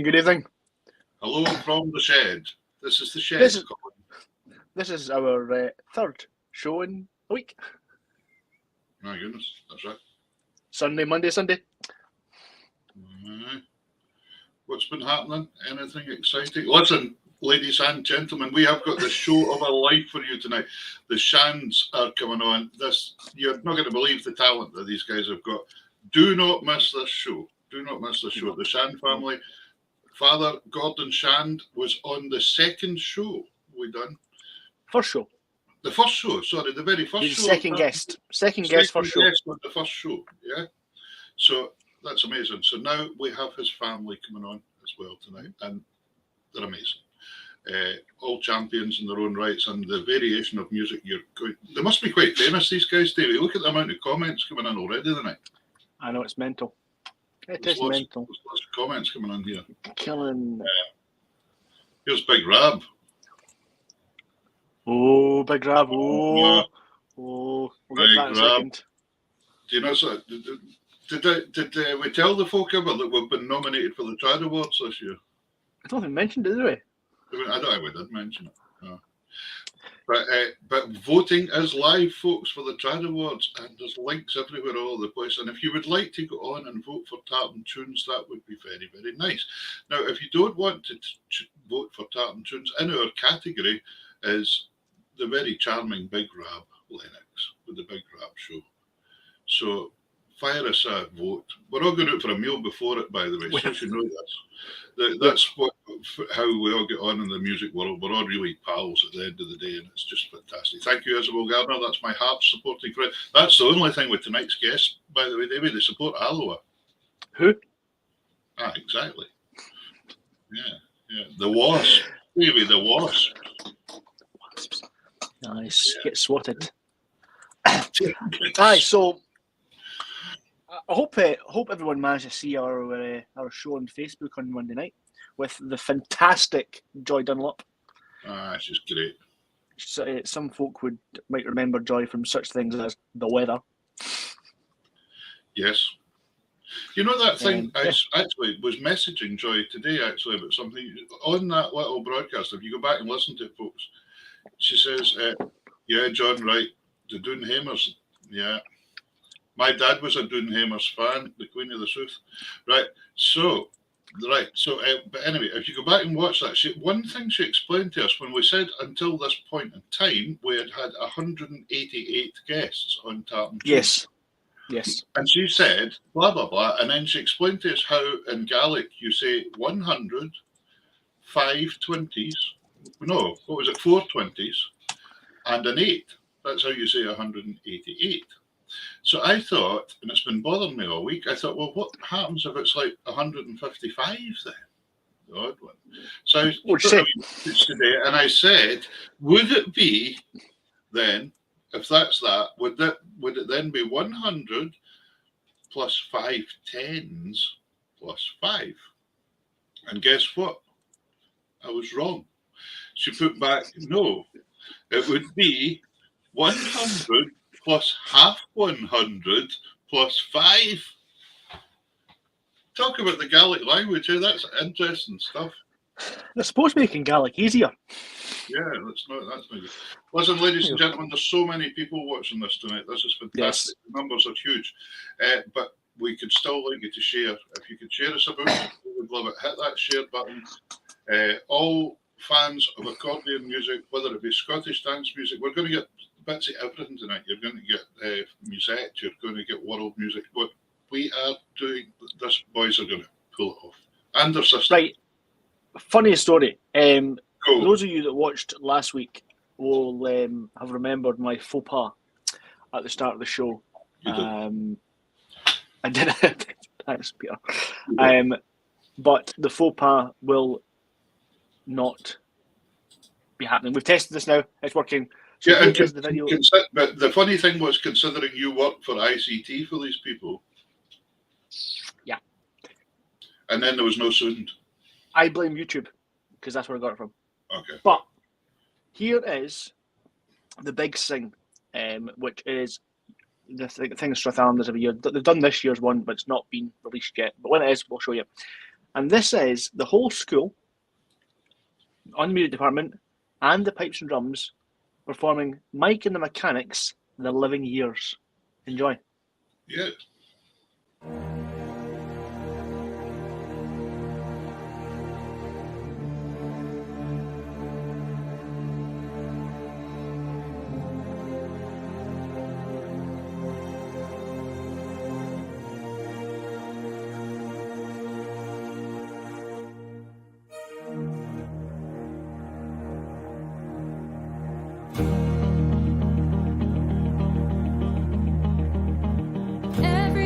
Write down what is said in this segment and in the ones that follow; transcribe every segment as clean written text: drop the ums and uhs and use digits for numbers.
Good evening. Hello from the shed. This is the shed. This is our third show in a week. My goodness, that's right. Monday, Sunday. What's been happening? Anything exciting? Listen, ladies and gentlemen, we have got the show of our life for you tonight. The Shands are coming on. You're not going to believe the talent that these guys have got. Do not miss this show. Do not miss this show. The Shand family. Father Gordon Shand was on the second show we done. First show. The first show, sorry, the very first show. Second guest, first show. Guest on the first show, yeah. So that's amazing. So now we have his family coming on as well tonight, and they're amazing. All champions in their own rights, and the variation of music they must be quite famous, these guys, Davey. Look at the amount of comments coming in already tonight. I know, it's mental. There's lots mental. There's lots of comments coming in here. Killing. Here's Big Rab. Oh, Big Rab. Oh, we'll get that in a second. Do you know so? Did we tell the folk ever that we've been nominated for the Trad Awards this year? I don't think we mentioned it, did we? I don't think we did mention it. No. But voting is live, folks, for the Trad Awards, and there's links everywhere all over the place. And if you would like to go on and vote for Tartan Tunes, that would be very, very nice. Now, if you don't want to vote for Tartan Tunes, in our category is the very charming Big Rab Lennox with the Big Rab Show. So fire us a vote. We're all going out for a meal before it, by the way, so you should know this. That's how we all get on in the music world. We're all really pals at the end of the day, and it's just fantastic. Thank you, Isabel Gardner. That's my heart supporting friend. That's the only thing with tonight's guest, by the way, David. They support Alloa. Who? Exactly. Yeah. The Wasp. Maybe the Wasp. Nice. Yeah. Get swatted. So I hope everyone managed to see our show on Facebook on Monday night with the fantastic Joy Dunlop. She's great. So, some folk might remember Joy from such things as the weather. Yes. You know that thing, I Yeah. actually was messaging Joy today, actually, about something on that little broadcast. If you go back and listen to it, folks, she says, yeah, John, right, the Doonhamers, yeah. My dad was a Doonhamers fan, the Queen of the South. Right, so, but anyway, if you go back and watch that, one thing she explained to us when we said until this point in time, we had 188 guests on Tap and Tune. Yes. And she said, blah, blah, blah. And then she explained to us how in Gaelic you say 100, 5 20s. No, what was it? 4 20s and an 8. That's how you say 188. So I thought, and it's been bothering me all week, I thought, well, what happens if it's like 155 then? The odd one. So I put today and I said, would it be then, if that's that, would it then be 100 plus 5 tens plus 5? And guess what? I was wrong. She put back, no, it would be 100 plus half 100 plus 5. Talk about the Gaelic language, eh? That's interesting stuff. They're supposed to be making Gaelic easier. Yeah, that's not good. Listen, ladies and gentlemen, there's so many people watching this tonight. This is fantastic. Yes. The numbers are huge. But we could still like you to share. If you could share us about it, we would love it. Hit that share button. All fans of accordion music, whether it be Scottish dance music, we're going to get bits of everything tonight. You're going to get musette, you're going to get world music. What we are doing, this boys are going to pull it off. And their sister. Right. Funny story. Cool. Those of you that watched last week will have remembered my faux pas at the start of the show. You did. I did. Thanks, Peter. But the faux pas will not be happening. We've tested this now. It's working. So yeah, and the video. But the funny thing was, considering you work for ICT for these people. Yeah. And then there was no sound. I blame YouTube because that's where I got it from. Okay. But here is the big thing, which is the thing Strath Islanders every year. They've done this year's one, but it's not been released yet. But when it is, we'll show you. And this is the whole school on the music department and the pipes and drums performing Mike and the Mechanics, The Living Years. Enjoy. Yeah. Every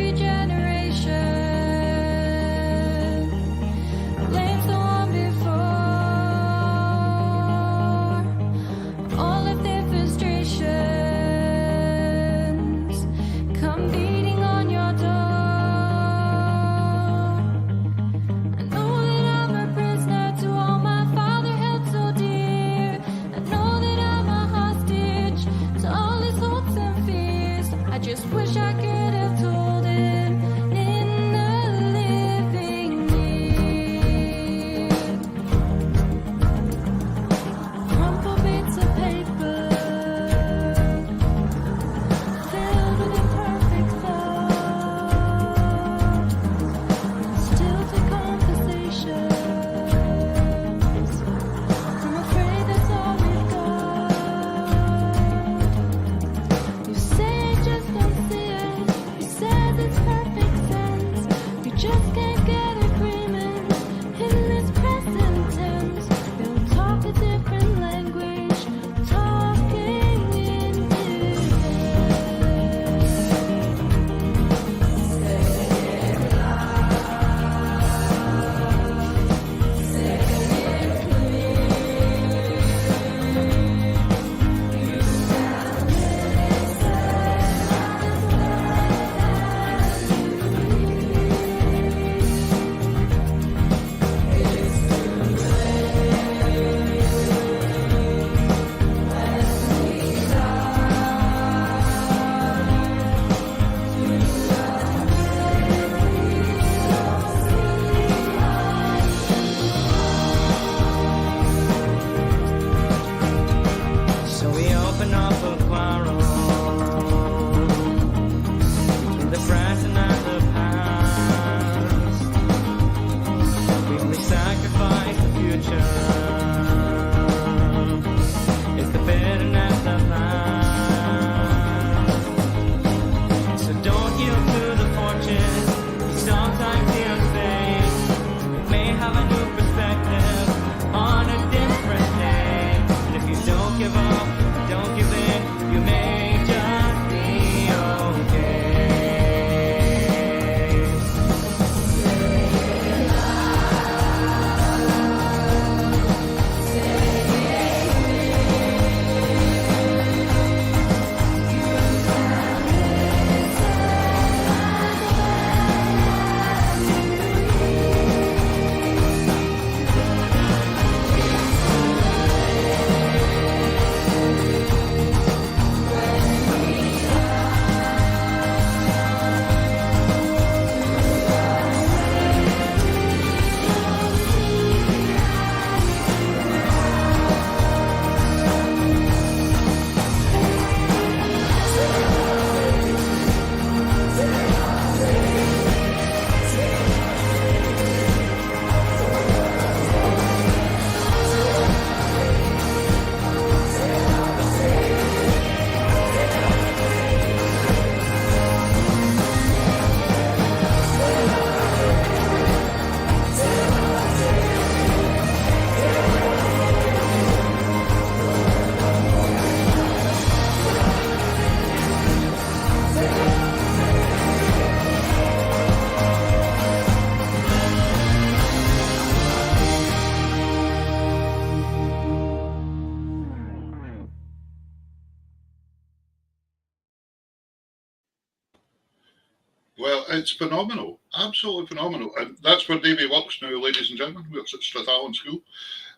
Well, it's phenomenal, absolutely phenomenal, and that's where Davey works now, ladies and gentlemen. He works at Strathallan School,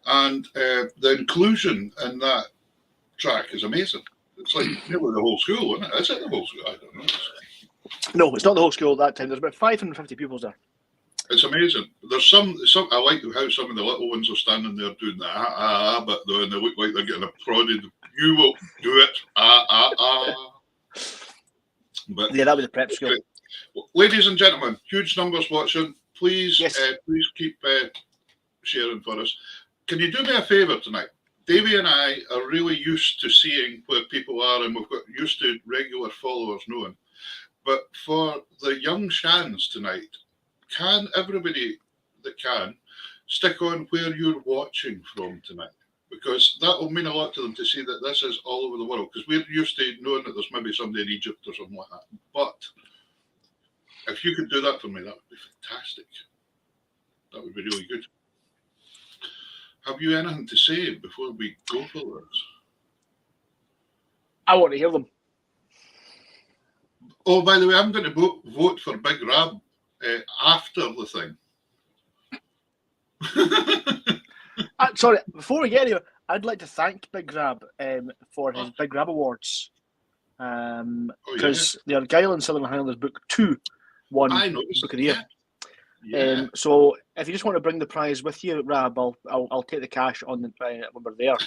and the inclusion in that track is amazing. It's like nearly the whole school, isn't it? Is it the whole school? I don't know. No, it's not the whole school at that time. There's about 550 pupils there. It's amazing. There's some. I like how some of the little ones are standing there doing the but though, and they look like they're getting prodded. You will do it, But yeah, that was the prep school. Ladies and gentlemen, huge numbers watching. Please, yes. Please keep sharing for us. Can you do me a favour tonight? Davey and I are really used to seeing where people are, and we've got used to regular followers knowing. But for the young Shands tonight, can everybody that can stick on where you're watching from tonight? Because that will mean a lot to them to see that this is all over the world. Because we're used to knowing that there's maybe somebody in Egypt or something like that. But if you could do that for me, that would be fantastic. That would be really good. Have you anything to say before we go for this? I want to hear them. Oh, by the way, I'm going to vote for Big Rab after the thing. Sorry, before we get here, I'd like to thank Big Rab for his Big Rab Awards. Because the Argyll and Southern Highlanders Book 2 won Book of the Year. Yeah. So if you just want to bring the prize with you, Rab, I'll take the cash on the when we're there.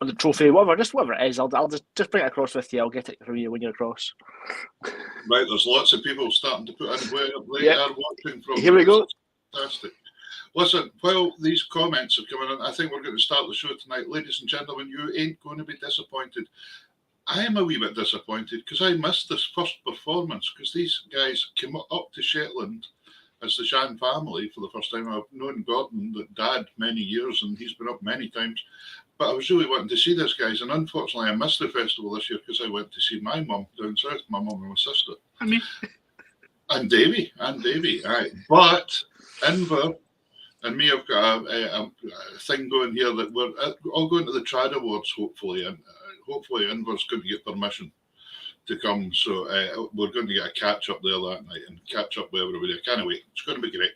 On the trophy, whatever it is, I'll just bring it across with you. I'll get it from you when you're across. Right, there's lots of people starting to put in where they are watching from. Here we go. Fantastic. Listen, while these comments are coming in, I think we're going to start the show tonight. Ladies and gentlemen, you ain't going to be disappointed. I am a wee bit disappointed because I missed this first performance because these guys came up to Shetland as the Shan family for the first time. I've known Gordon, the dad, many years, and he's been up many times. But I was really wanting to see this, guys, and unfortunately I missed the festival this year because I went to see my mum down south, my mum and my sister. And Davey. Aye. But Inver and me have got a thing going here that we're all going to the Trad Awards, hopefully, and hopefully Inver's going to get permission to come. So we're going to get a catch up there that night and catch up with everybody. I can't wait. It's going to be great.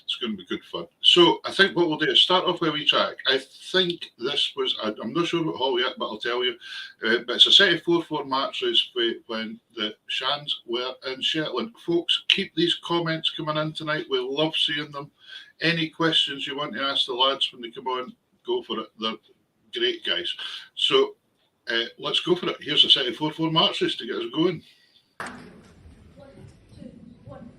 It's going to be good fun. So I think what we'll do is start off with a wee track. I think this was, I'm not sure what hall yet, but I'll tell you. But it's a set of 4-4 matches when the Shands were in Shetland. Folks, keep these comments coming in tonight. We love seeing them. Any questions you want to ask the lads when they come on, go for it. They're great guys. So let's go for it. Here's a set of 4-4 marches to get us going. 1, 2, 1.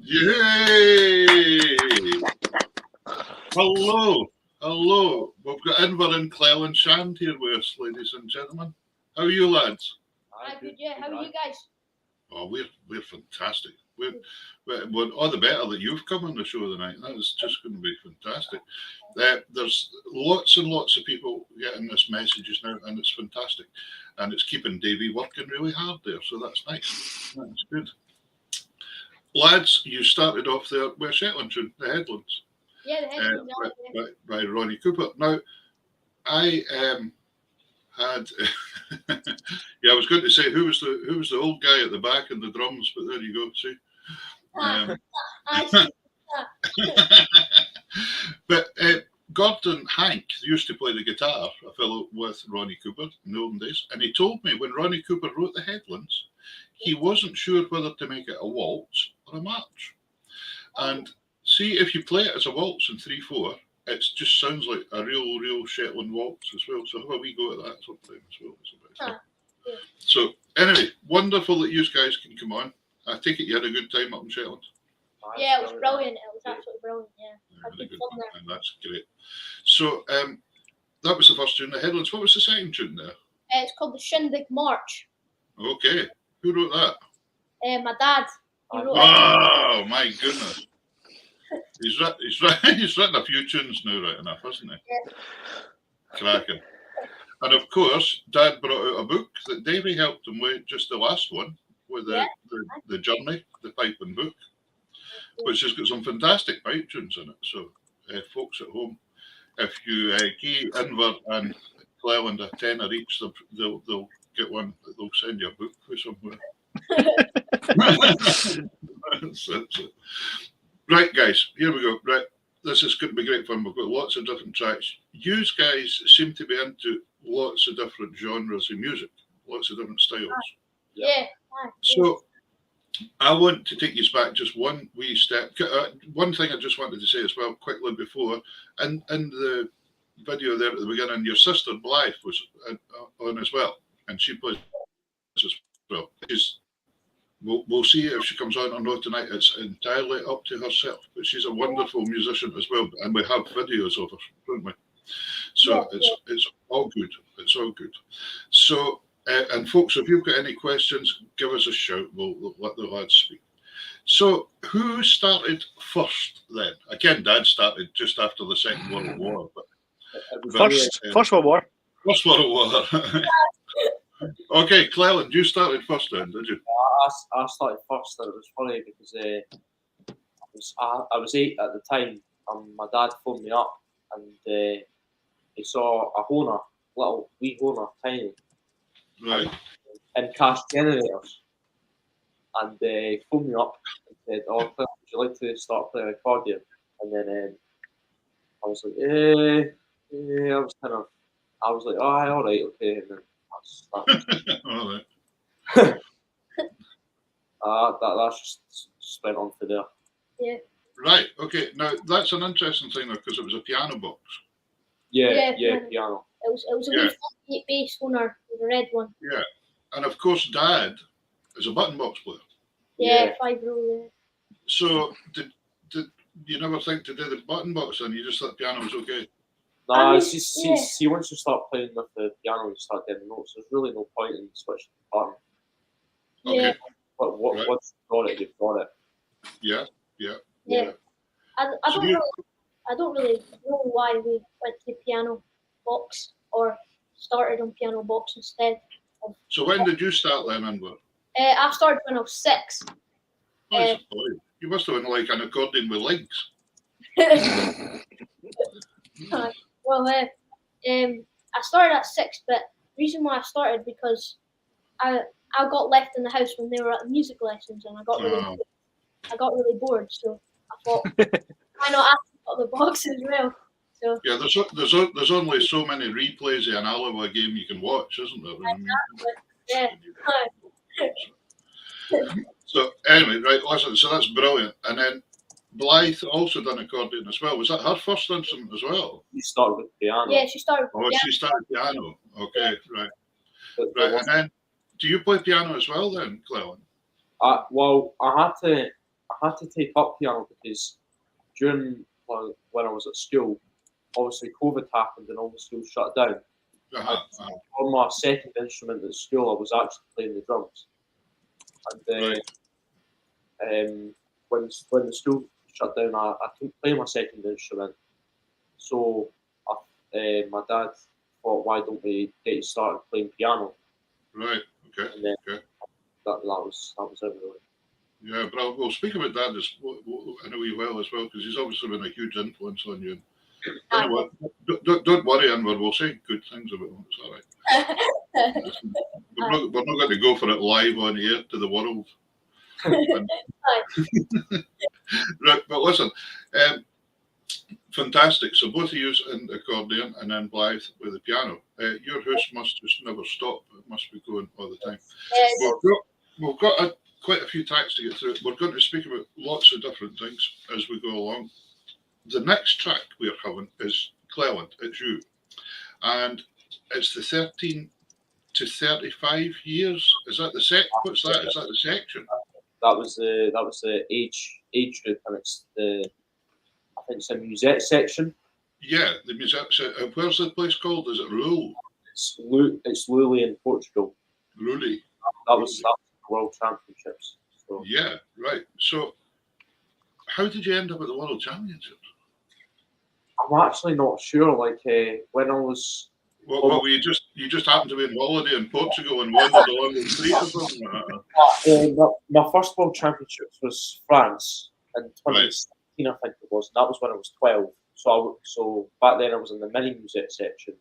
Yay! Hello. We've got Inver and Clell and Shand here with us, ladies and gentlemen. How are you, lads? Hi, good, yeah. How are you guys? Oh, we're fantastic. We're all the better that you've come on the show tonight. That is just going to be fantastic. There's lots and lots of people getting this messages now, and it's fantastic. And it's keeping Davey working really hard there, so that's nice. That's good. Lads, you started off there with a Shetland tune, The Headlands. Yeah, the Headlands. By Ronnie Cooper. Now, I had yeah, I was going to say who was the old guy at the back in the drums, but there you go. See, but Gordon Hank used to play the guitar, a fellow with Ronnie Cooper in the olden days, and he told me when Ronnie Cooper wrote The Headlands, he wasn't sure whether to make it a waltz or a march. And see, if you play it as a waltz in 3/4, it just sounds like a real Shetland waltz as well. So have a wee go at that sometime as well. It's a bit fun. So anyway, wonderful that you guys can come on. I take it you had a good time up in Shetland. Yeah, it was brilliant. It was absolutely brilliant. Yeah, had Really good good, fun there. and that's great. So that was the first tune, The Headlands. What was the second tune there? It's called the Shindig March. Okay, who wrote that? My dad. He wrote it. Oh my goodness. He's written a few tunes now, right enough, hasn't he? Yeah. Cracking. And of course, Dad brought out a book that Davey helped him with, just the last one, with the Journey, the piping book, which has got some fantastic pipe tunes in it. So, folks at home, if you give Inver and Cleland a tenner each, they'll get one. They'll send you a book with somewhere. So. Right, guys, here we go. Right, this is going to be great fun. We've got lots of different tracks. You guys seem to be into lots of different genres of music, lots of different styles. Yeah. So I want to take you back just one wee step. One thing I just wanted to say as well, quickly before, and in the video there at the beginning, your sister Blythe was on as well, and she plays as well. We'll see if she comes on or not tonight. It's entirely up to herself. But she's a wonderful musician as well, and we have videos of her, don't we? So it's all good. It's all good. So, and folks, if you've got any questions, give us a shout. We'll let the lads speak. So, who started first then? Again, Dad started just after the Second World War. First World War. First World War. Okay, Cleland, you started first then, did you? I started first, and it was funny because I was 8 at the time, and my dad phoned me up, and he saw a Honer, little wee Honer, tiny, Right. in cash generators, and he phoned me up and said, "Oh, Cliff, would you like to start playing accordion?" And then I was like, I was like, "Oh, all right, okay." And then All right. that just went on for there. Yeah. Right. Okay. Now that's an interesting thing though, because it was a piano box. Yeah, piano. piano. It was a wee 58 bass Honer with a red one. Yeah. And of course, Dad is a button box player. Yeah, 5-row. Yeah. So did you never think to do the button box then? You just thought piano was okay? Nah, see, once you start playing with the piano, you start getting notes. There's really no point in switching the button. Okay. But Right. once you've got it, you've got it. Yeah. I don't really know why we went to piano box or started on piano box instead. So when did you start then, Inver? I started when I was 6. Oh, you must have been like an accordion with legs. Well, I started at 6, but the reason why I started because I got left in the house when they were at music lessons, and I got really bored. So I thought, why not ask about the box as well? So Yeah, there's only so many replays of an Alloa game you can watch, isn't there? Yeah. So anyway, right, listen, so that's brilliant. And then Blythe also done accordion as well. Was that her first instrument as well? You start with piano. Yeah, she started. Oh, she started piano. Okay, right. But Right, and then do you play piano as well then, Cleland? Well, I I had to take up piano because during when I was at school, obviously COVID happened and all the schools shut down. On my second instrument at school, I was actually playing the drums. And when the school shut down, I couldn't play my second instrument. So my dad thought, why don't we get you started playing piano? Right. Okay. And then okay. that was it really. Yeah, but we'll speak about Dad in a wee while as well, because he's obviously been a huge influence on you. Anyway, don't worry, Anwar. We'll say good things about him. It's all right. We're not going to go for it live on air to the world. Right, but listen, fantastic. So both of you in the accordion and then Blythe with the piano. Your house must just never stop. It must be going all the time. We've got quite a few tracks to get through. We're going to speak about lots of different things as we go along. The next track we're having is Cleland, It's You. And it's the 13 to 35 years. Is that the what's that? Is that the section? That was the age group, and it's I think it's a musette section. Yeah, the musette. Where's the place called? Is it Rule? It's Luli in Portugal. Luli. That was the World Championships. So. Yeah, right. So, how did you end up at the World Championships? I'm actually not sure. Like when I was. Well, you just happened to be on holiday in Portugal and wandered along the street or something? My first World Championships was France in 2016, I think it was. And that was when I was 12. So back then I was in the mini music section,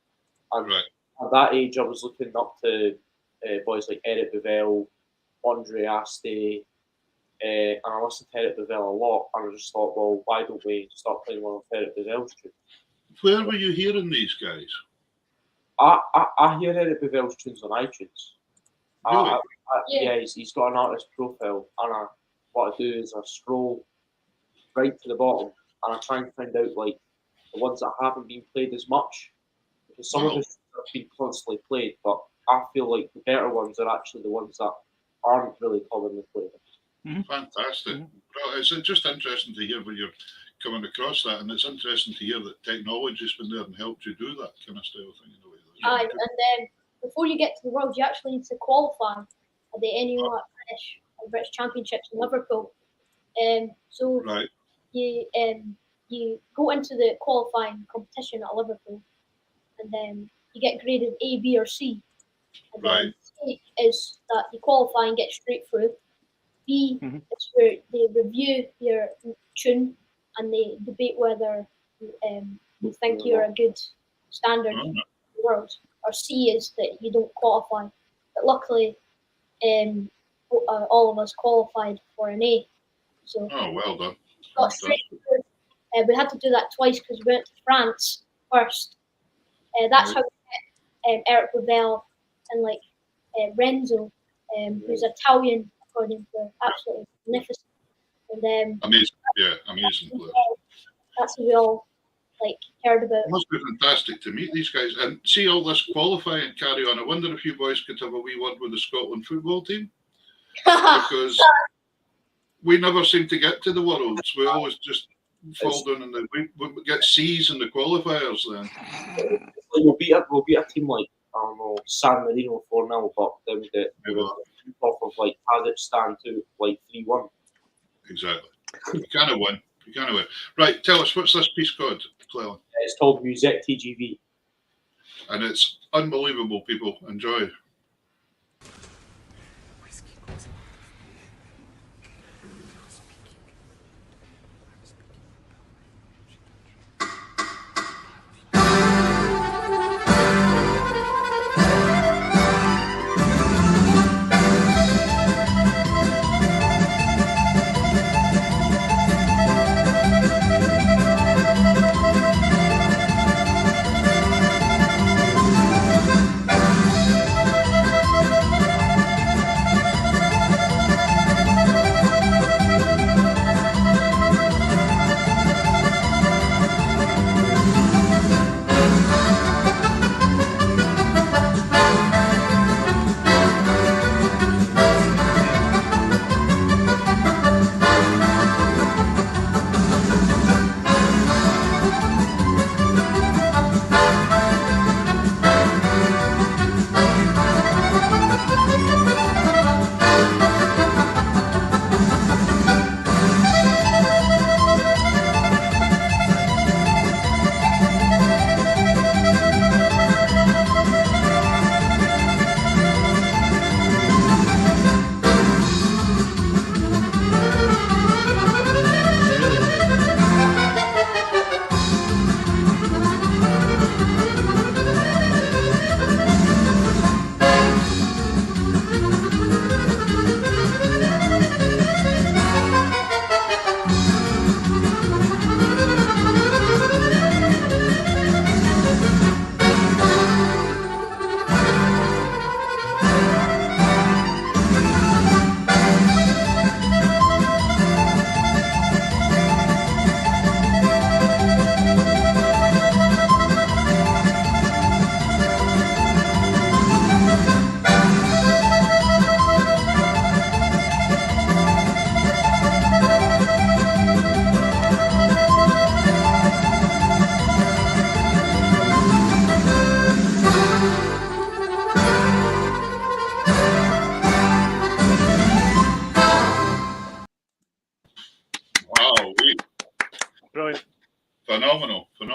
and at that age I was looking up to boys like Eric Bevell, Andre Aste, and I listened to Eric Bevell a lot. And I just thought, well, why don't we start playing one of Eric Bevell's tunes? Where were you hearing these guys? I hear Eric Bevell's tunes on iTunes. Really? Yeah, he's got an artist profile, and what I do is I scroll right to the bottom and I try and find out like the ones that haven't been played as much, because some of us have been constantly played, but I feel like the better ones are actually the ones that aren't really commonly played. Mm-hmm. Fantastic. Well, it's just interesting to hear when you're coming across that, and it's interesting to hear that technology's been there and helped you do that kind of style thing. And then before you get to the Worlds, you actually need to qualify at the annual British Championships in Liverpool. So you go into the qualifying competition at Liverpool, and then you get graded A, B, or C. And then C is that you qualify and get straight through. B is where they review your tune and they debate whether you think you're a good standard in the world. Or C is that you don't qualify. But luckily, all of us qualified for an A. So well done. Got straight through. We had to do that twice because we went to France first. That's how we met Eric Bevell and like Renzo, who's Italian accordion player, absolutely magnificent. And amazing player. That's what we all heard about. It must be fantastic to meet these guys and see all this qualifying carry on. I wonder if you boys could have a wee word with the Scotland football team, because we never seem to get to the Worlds. We always just fall down and we get C's in the qualifiers. Then we'll beat a team like San Marino 4-0, but then we get off of Kazakhstan to 3-1. Exactly. You kind of win. Right, tell us, what's this piece called, Cleland? It's called Musette TGV. And it's unbelievable, people. Enjoy.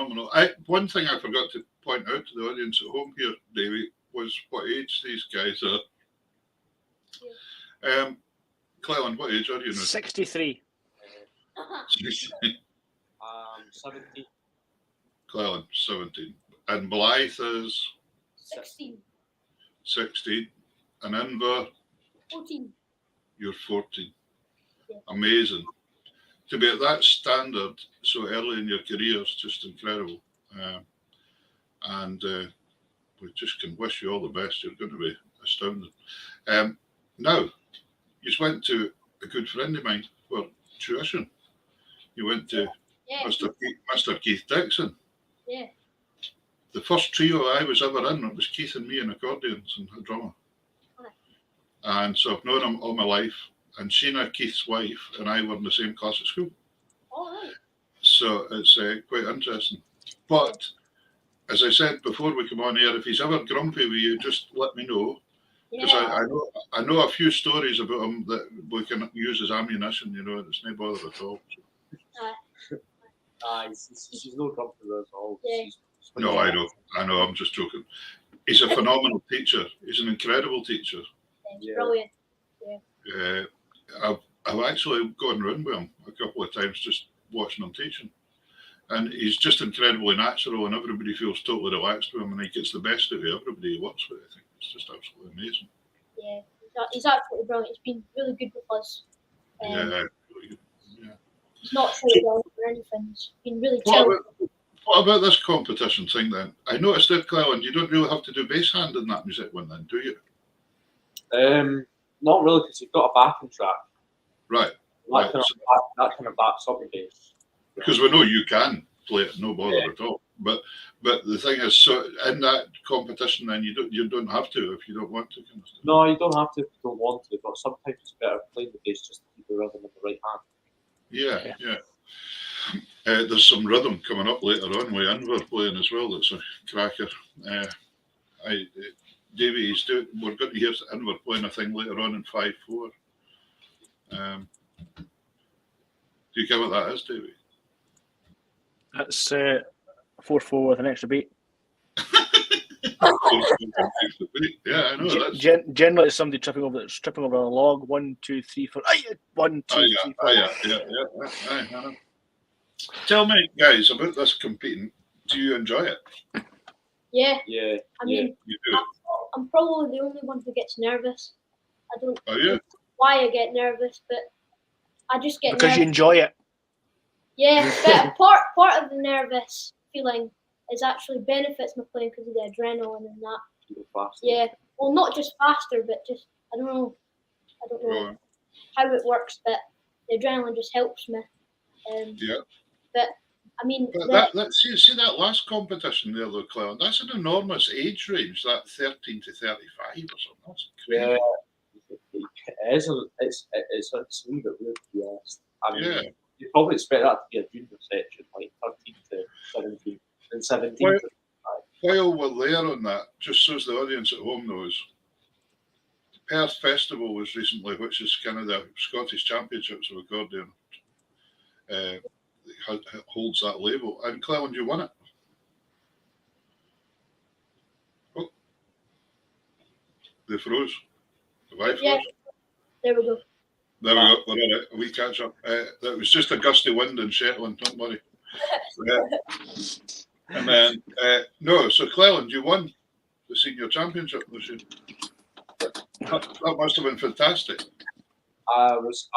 phenomenal. One thing I forgot to point out to the audience at home here, Davey, was what age these guys are. Cleland, what age are you now? 63. 17. Cleland, 17. And Blythe is 16. 16. And Inver, 14. you're 14. Yeah. Amazing. To be at that standard so early in your career is just incredible. And we just can wish you all the best. You're going to be astounding. Now, you went to a good friend of mine for tuition. You went to Mr. Keith Dixon. Yeah. The first trio I was ever in, it was Keith and me and accordions and a drummer. And so I've known him all my life. And Sheena, Keith's wife, and I were in the same class at school. All right. So it's quite interesting. But as I said before we come on here, if he's ever grumpy with you, just let me know. Because I know a few stories about him that we can use as ammunition, you know, and it's no bother at all. She's no comfortable at all. Yeah. No, I know, I'm just joking. He's a phenomenal teacher. He's an incredible teacher. It's brilliant. I've actually gone round with him a couple of times just watching him teaching. And he's just incredibly natural and everybody feels totally relaxed with him and he gets the best out of everybody he works with. I think it's just absolutely amazing. Yeah, he's absolutely brilliant. He's been really good with us. Really good. Yeah. He's not shouted down or anything. He's been really chill. What about this competition thing then? I noticed that, Cleland, you don't really have to do bass hand in that music one then, do you? Not really, because you've got a backing track. Right. That kind of backs up the bass. Because we know you can play it, no bother at all. But the thing is, so in that competition, then you don't have to if you don't want to. Kind of stuff. No, you don't have to if you don't want to. But sometimes it's better playing the bass just to keep the rhythm in the right hand. Yeah. There's some rhythm coming up later on with Inver playing as well. That's a cracker. Davey, we're going to hear Inver playing a thing later on in 5/4. Do you get what that is, Davey? That's 4/4 with an extra beat. Yeah, I know. Generally, it's somebody tripping over a log. 1, 2, 3, 4. 1, 2, 3, 4. I know. Tell me, guys, about this competing. Do you enjoy it? Yeah. I mean, you do. I'm probably the only one who gets nervous. I don't know why I get nervous, but I just get because nervous. you enjoy it. Yeah, but part of the nervous feeling is actually benefits my playing because of the adrenaline and that. Yeah, well, not just faster, but just I don't know how it works, but the adrenaline just helps me. But I mean, see that last competition there, though, Claire. That's an enormous age range. That 13 to 35 or something. That's crazy. Yeah, it's a little bit weird to be honest. I mean, you probably expect that to be a junior section, like 13 to 17, and 17 to 35. While we're there on that, just so as the audience at home knows, Perth Festival was recently, which is kind of the Scottish Championships of accordion. Holds that label. And Cleland, you won it. Oh, they froze. Have I froze? Yeah, there we go. There we go. We're all right. We catch up. That was just a gusty wind in Shetland. Don't worry. And then so Cleland, you won the senior championship this year. That must have been fantastic. I was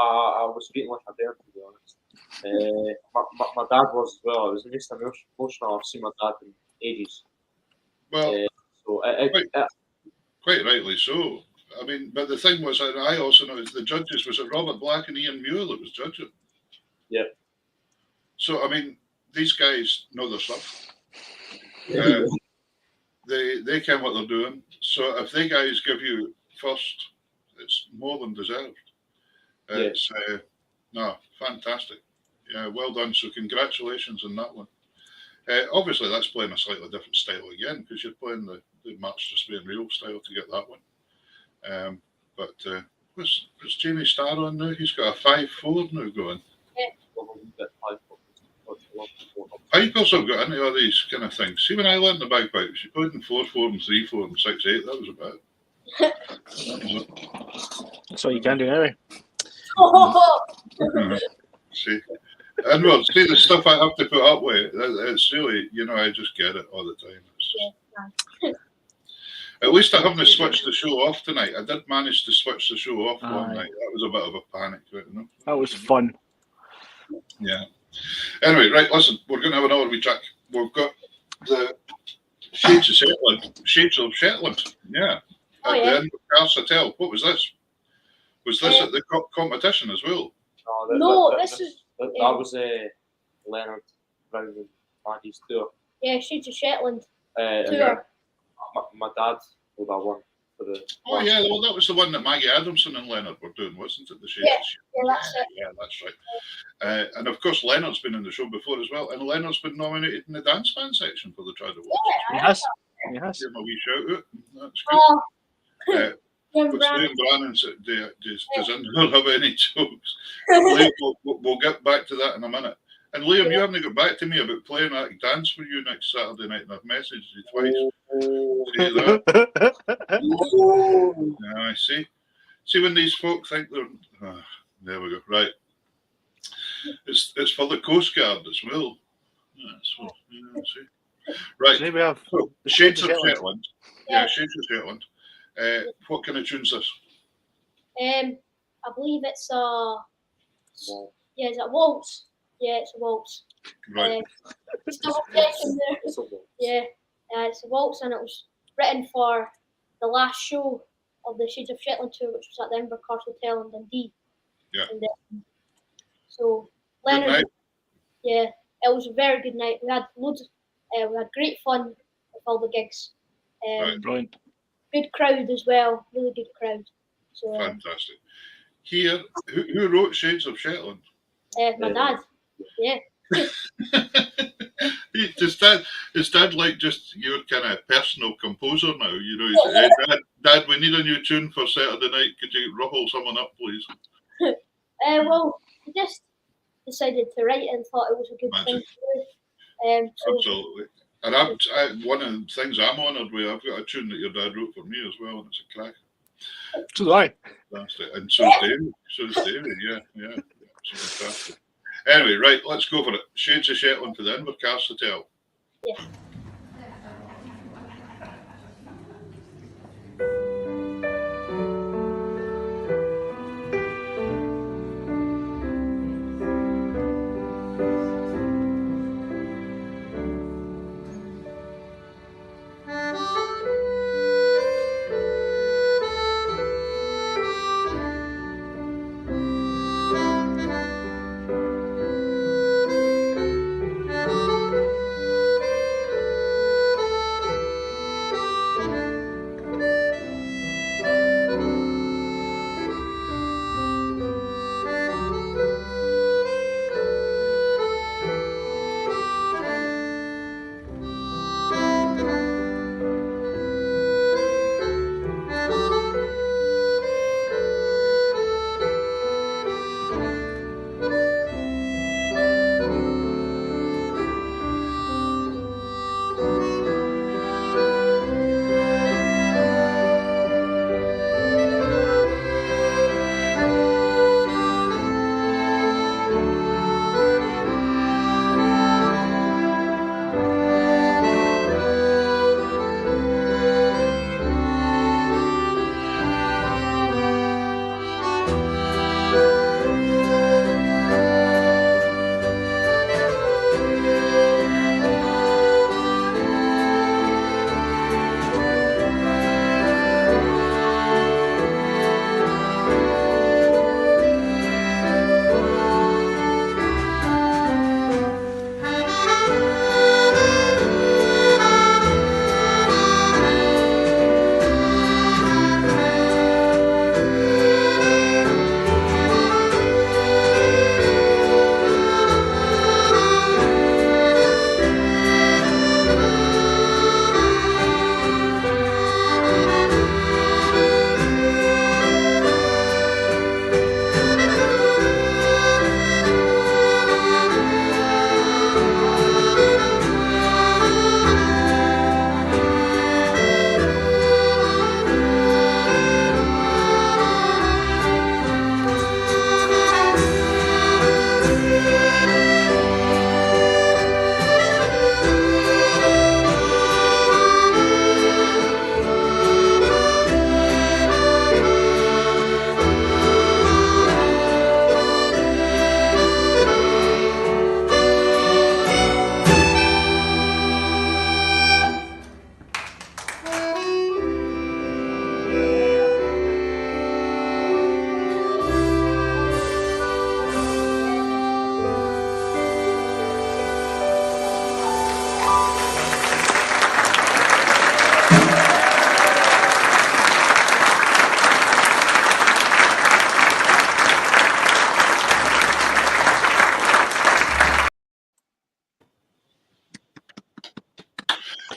feeling like a bear, to be honest. My dad was as well. It was the most emotional I've seen my dad in ages. Well, quite rightly so. I mean, but the thing was, I also noticed the judges was it Robert Black and Ian Muir that was judging. Yeah. So I mean, these guys know their stuff. They can what they're doing. So if they guys give you first, it's more than deserved. It's fantastic. Yeah, well done. So congratulations on that one. Obviously, that's playing a slightly different style again because you're playing the March to Spain Real style to get that one. But was Jamie Starr on now? He's got a 5/4 now going. Yeah. Pipers have got into all these kind of things. See, when I learned the bagpipes, you played in 4/4 and 3/4 and 6/8. That was about it. That's all you can do anyway. See, and well, see the stuff I have to put up with. It's really, I just get it all the time. At least I haven't switched the show off tonight. I did manage to switch the show off one night. That was a bit of a panic, That was fun. Yeah. Anyway, right, listen, we're going to have another wee track. We've got the Shades of Shetland. Yeah. Oh, at yeah. the end of Cars Hotel. What was this? Was this at the competition as well? That was Leonard Brown and Maggie's tour. Yeah, Shades of Shetland tour. Yeah. My dad did that one for the. Oh yeah, well that was the one that Maggie Adamson and Leonard were doing, wasn't it? The Shades. Yeah, that's it. Yeah, that's right. And of course, Leonard's been in the show before as well, and Leonard's been nominated in the dance band section for the Trad Awards. Yeah, he has. Give him a wee shout out. That's good. Liam Liam Brannan doesn't have any jokes. Liam, we'll get back to that in a minute. And Liam, you haven't got back to me about playing that dance for you next Saturday night, and I've messaged you twice. See that? I see. See when these folk think they're. There we go. Right. It's for the Coast Guard as well. See. Right. So we have the Shades of Shetland. Yeah, Shades of Shetland. What kind of tune's this? I believe it's a. Yeah, is it a waltz? Yeah, it's a waltz. Right. It's double checking there. Yeah, it's a waltz, and it was written for the last show of the Shades of Shetland tour, which was at the Edinburgh Cars Hotel in Dundee. Yeah. And, so Leonard. Yeah, it was a very good night. We had loads. We had great fun with all the gigs. Brilliant. Good crowd as well. Really good crowd. So fantastic. Here, who wrote Shades of Shetland? My dad. Yeah. Is Dad like just your kind of personal composer now? Dad, we need a new tune for Saturday night. Could you ruffle someone up, please? Well, we just decided to write it and thought it was a good thing to do. Absolutely. And one of the things I'm honoured with, I've got a tune that your dad wrote for me as well, and it's a crack. So do I. Fantastic. And so is David. Yeah. It's fantastic. Anyway, right, let's go for it. Shades of Shetland to the Edinburgh Cars Hotel. Yeah.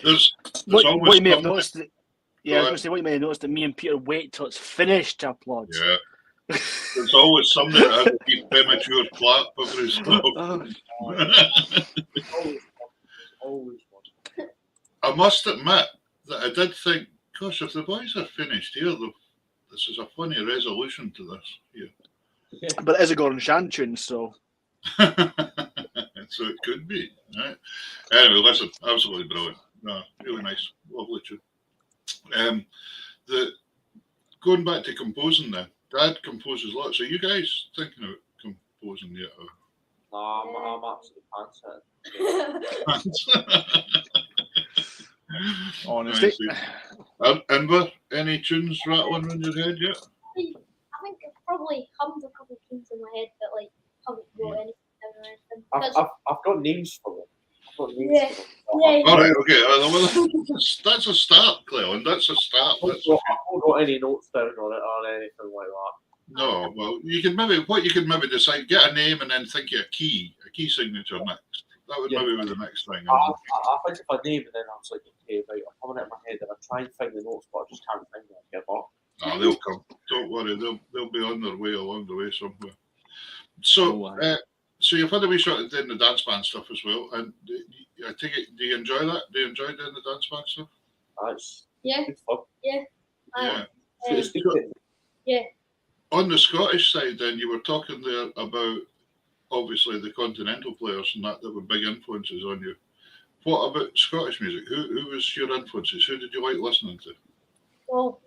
There's What always you may have someone. noticed, I was going to say, what you may have noticed that me and Peter wait till it's finished to applaud. Yeah. There's always somebody that has a wee premature clap every so often. Always one. I must admit that I did think, gosh, if the boys are finished here, this is a funny resolution to this here. But it is a Gordon Shands tune, so. So it could be. Right? Anyway, listen, absolutely brilliant. No, really nice, lovely tune. Going back to composing then, Dad composes lots. Are you guys thinking about composing yet? No, I'm absolutely Honestly. Amber, any tunes rattling in your head yet? I think I've probably hummed a couple of tunes in my head, but like haven't wrote anything down or anything. I've got names for them. Yeah. All right, okay. Well, that's a start, Cleon. That's a start. I haven't got any notes down on it or anything like that. No, well, you can maybe decide, get a name and then think of a key signature next. That would maybe be the next thing. I think of a name and then I was like, okay, right, I'm coming out of my head and I try and find the notes, but I just can't find them. I give up. Oh, they'll come. Don't worry, they'll be on their way along the way somewhere. So, so you've had a wee shot at doing the dance band stuff as well, and I take it, do you enjoy that? Do you enjoy doing the dance band stuff? Yeah. Good fun. Yeah. On the Scottish side, then you were talking there about obviously the continental players and that were big influences on you. What about Scottish music? Who was your influences? Who did you like listening to? Well,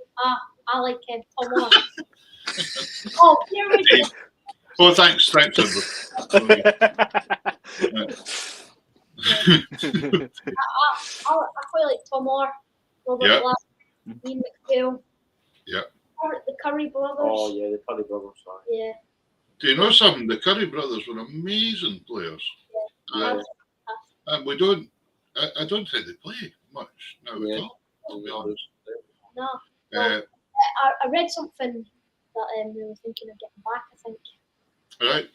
I like Tom Moore. Oh, here we go. Oh, thanks, Amber. I quite like Tom Moore, Robert Black, Ian McPhail. Yeah. The Curry Brothers. Oh yeah, the Curry Brothers. Yeah. Do you know something? The Curry Brothers were amazing players. Yeah. And we don't. I don't think they play much now at all. To be honest. No. I read something that we were thinking of getting back, I think. Right.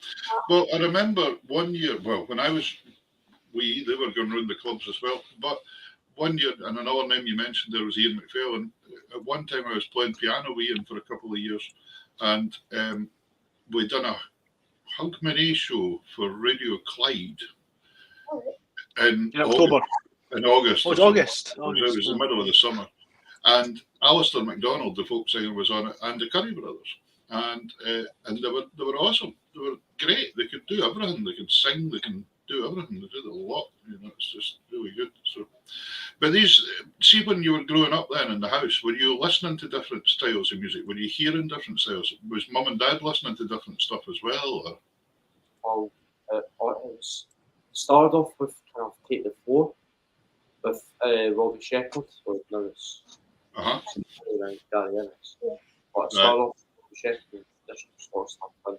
Well, I remember one year, when I was wee, they were going around the clubs as well. But one year, and another name you mentioned there was Ian McPhail. And at one time I was playing piano with Ian for a couple of years. And we'd done a Hogmanay show for Radio Clyde in October. In August. Oh, it's August. It was the middle of the summer. And Alistair MacDonald, the folk singer, was on it, and the Curry Brothers. And they were awesome. They were great. They could do everything. They could sing. They can do everything. They did a lot. It's just really good. So, but see, when you were growing up then in the house, were you listening to different styles of music? Were you hearing different styles? Was Mum and Dad listening to different stuff as well? Or? Well, it started off with kind of Take the Floor with Robbie Shepherd. So now it's Gary Ennis. But it started off with Robbie Shepherd and traditional sort of stuff. And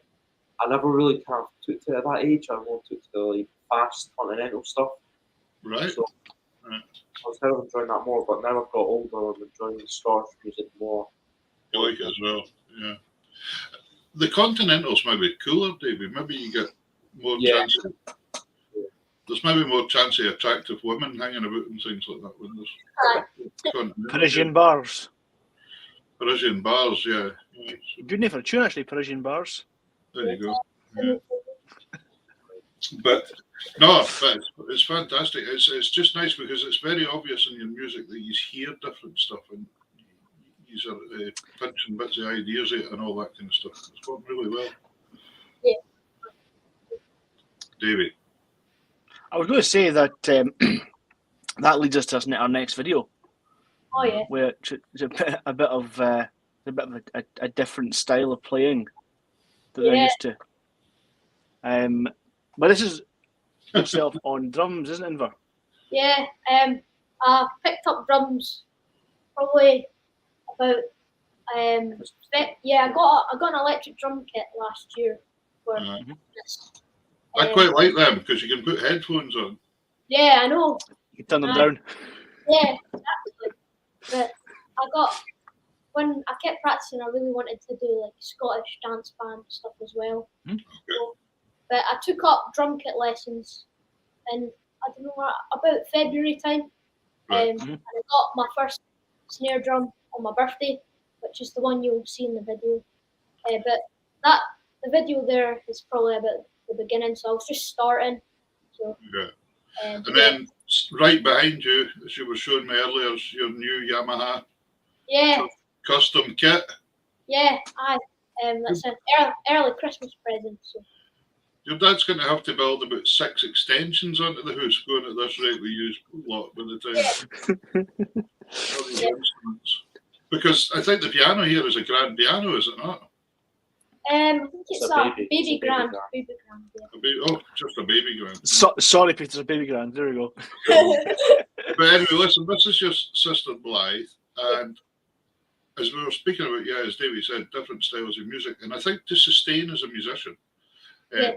I never really kind of took to it at that age. I more took to like fast continental stuff. Right. So I was kind of enjoying that more. But now I've got older, I'm enjoying the Scottish music more. You like it as well, yeah. The continentals might be cooler, David. Maybe you get more chance. There's maybe more chance of attractive women hanging about and things like that, wouldn't there? Parisian bars. Parisian bars, yeah. Good name for a tune, actually, Parisian bars. There you go. Yeah. But no, but it's fantastic. It's just nice because it's very obvious in your music that you hear different stuff and you are pinching bits of ideas out and all that kind of stuff. It's worked really well. Yeah. David. I was going to say that that leads us to our next video. Oh yeah. Which is a bit of a different style of playing that they're used to. But this is yourself on drums, isn't it, Inver? Yeah. I picked up drums probably about I got an electric drum kit last year for this. I quite like them because you can put headphones on. Yeah, I know. You can turn them down. Yeah, exactly. But when I kept practicing, I really wanted to do like Scottish dance band stuff as well. Okay. But I took up drum kit lessons, and I don't know about February time. Right. And I got my first snare drum on my birthday, which is the one you'll see in the video. But the video there is probably about the beginning, so I was just starting. So, Yeah. And yeah. then right behind you, as you were showing me earlier, is your new Yamaha custom kit. Yeah, that's an early Christmas present. So. Your dad's going to have to build about 6 extensions onto the house going at this rate we use a lot by the time. All these instruments. Because I think the piano here is a grand piano, is it not? I think it's a baby grand. Baby grand, yeah. Just a baby grand. Sorry, Peter, a baby grand. There we go. But anyway, listen, this is your sister Blythe, and as we were speaking about, as Davey said, different styles of music, and I think to sustain as a musician,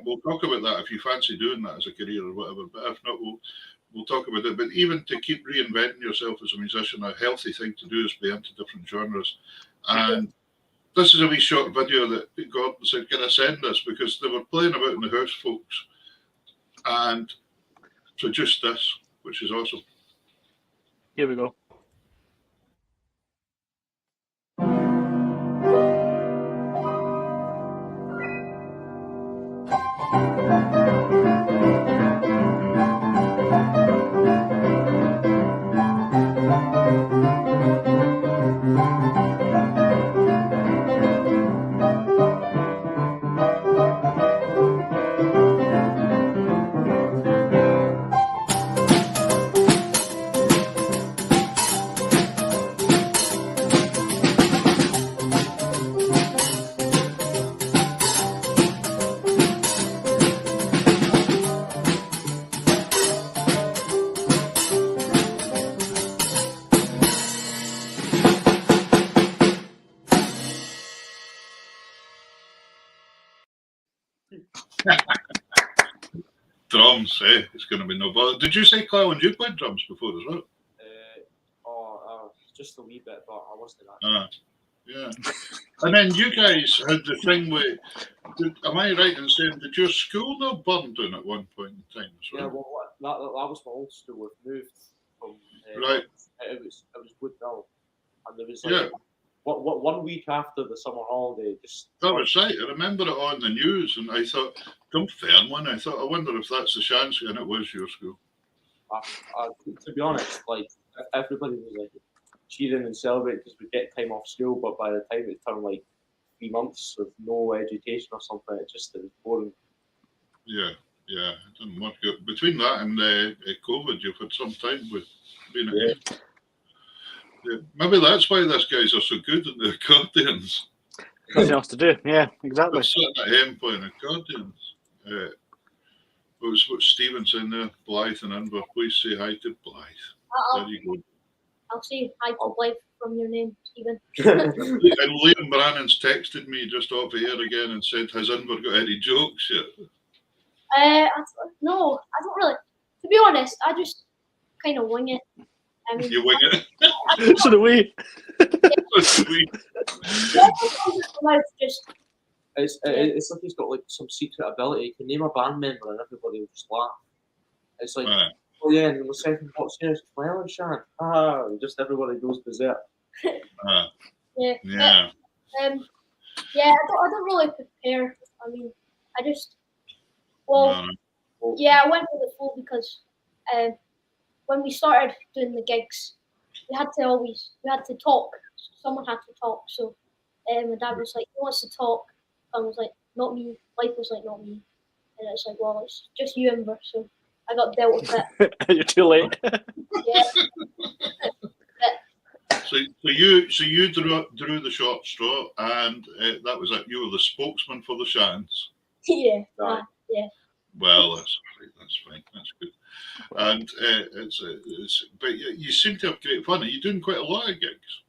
we'll talk about that if you fancy doing that as a career or whatever. But if not, we'll talk about it. But even to keep reinventing yourself as a musician, a healthy thing to do is be into different genres. And this is a wee short video that Gordon said, "Can I send this?" Because they were playing about in the house, folks, and produced this, which is awesome. Here we go. Drums, it's going to be no bother. Did you say, Cleland, you played drums before as well? Just a wee bit, but I wasn't that. Yeah. And then you guys had the thing with, am I right in saying, did your school not burn down at one point in time as well? Yeah, well, that was my old school. We've moved from, right. It was Woodmill, and there was like, what 1 week after the summer holiday, that was right. I remember it on the news, and I thought, Dunfermline. I thought, I wonder if that's the Shands, and it was your school. To be honest, like everybody was like cheering and celebrating because we get time off school, but by the time it turned like 3 months of no education or something, it was boring. Yeah, it didn't work out. Between that and COVID, you've had some time with being at home. Yeah. Maybe that's why these guys are so good at the accordions. Nothing else to do. Yeah, exactly. They're sitting at home playing accordions. What Stephen's in there, Blythe and Inver. Please say hi to Blythe. There you go. I'll say hi to Blythe from your name, Stephen. And Liam Brannan's texted me just off air again and said, "Has Inver got any jokes yet?" No, I don't really. To be honest, I just kind of wing it. I mean, you wing it. So do we. It's like he's got like some secret ability. He can name a band member and everybody will just laugh. It's like, oh yeah, and the second what's yours? Well, Shands. Just everybody goes berserk. Yeah. I don't really prepare. I mean, I just I went with the flow because when we started doing the gigs, we had to talk. Someone had to talk. So my dad was like, "Who wants to talk?" I was like, "Not me." Life was like, "Not me." And it's like, "Well, it's just you, Inver." So I got dealt with it. You're too late. Yeah. So you drew the short straw, and that was it. You were the spokesman for the Shands. Yeah. Yeah. Well, that's fine. That's good. And but you seem to have great fun. Are you doing quite a lot of gigs?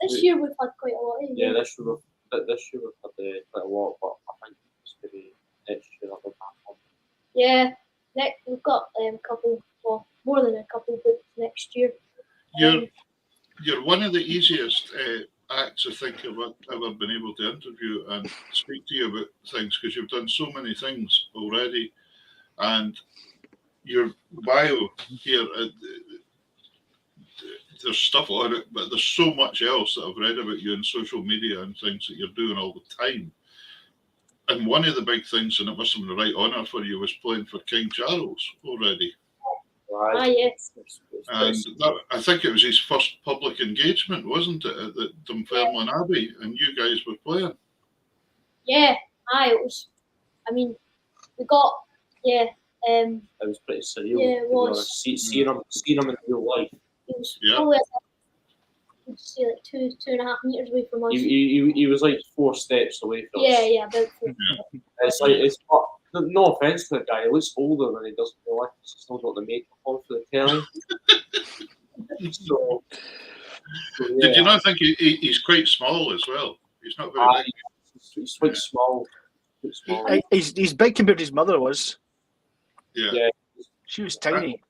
This year we've had quite a lot. Yeah, this year we've had quite a lot, but I think it's maybe next year I'll have fun. Yeah, we've got a couple, well, more than a couple booked next year. You're one of the easiest acts I think I've ever been able to interview and speak to you about things because you've done so many things already, and your bio here there's stuff on it, but there's so much else that I've read about you on social media and things that you're doing all the time. And one of the big things, and it must have been the right honour for you, was playing for King Charles already. Right. Yes. And that, I think it was his first public engagement, wasn't it, at the Dunfermline Abbey, and you guys were playing. Yeah, it was. I mean, we got it was pretty surreal. Yeah, it was. Seeing him in real life. It was probably like 2.5 meters away from us. He was like 4 steps away from us. Yeah, about 4. It's no offense to the guy. He looks older than he does in real life. He's still got the makeup on for the telly. So yeah. Did you not think he's quite small as well? He's not very big. He's quite small. He's big compared to his mother was. Yeah. She was tiny.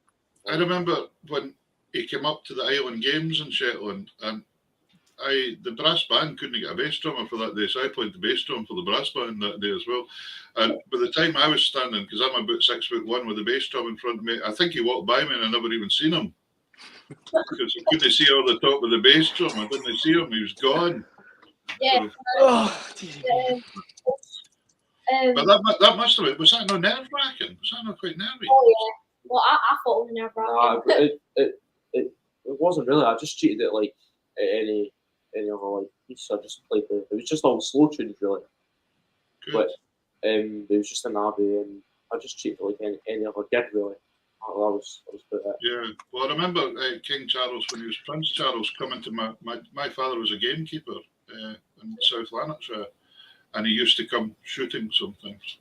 I remember when he came up to the Island Games in Shetland, and the brass band couldn't get a bass drummer for that day, so I played the bass drum for the brass band that day as well. And by the time I was standing, because I'm about 6'1" with the bass drum in front of me, I think he walked by me and I never even seen him. Because I couldn't see over the top of the bass drum. I didn't see him, he was gone. Yeah. But that must have been, was that not nerve wracking? Was that not quite nervy? Oh yeah. Well, I thought it was nerve wracking. It wasn't really. I just treated it like any other like piece. I just played it. It was just all slow tunes really. Good. But it was just an abbey, and I just treated it like any other gig really. That was about it. Yeah. Well, I remember King Charles when he was Prince Charles coming to my father was a gamekeeper in South Lanarkshire, and he used to come shooting sometimes.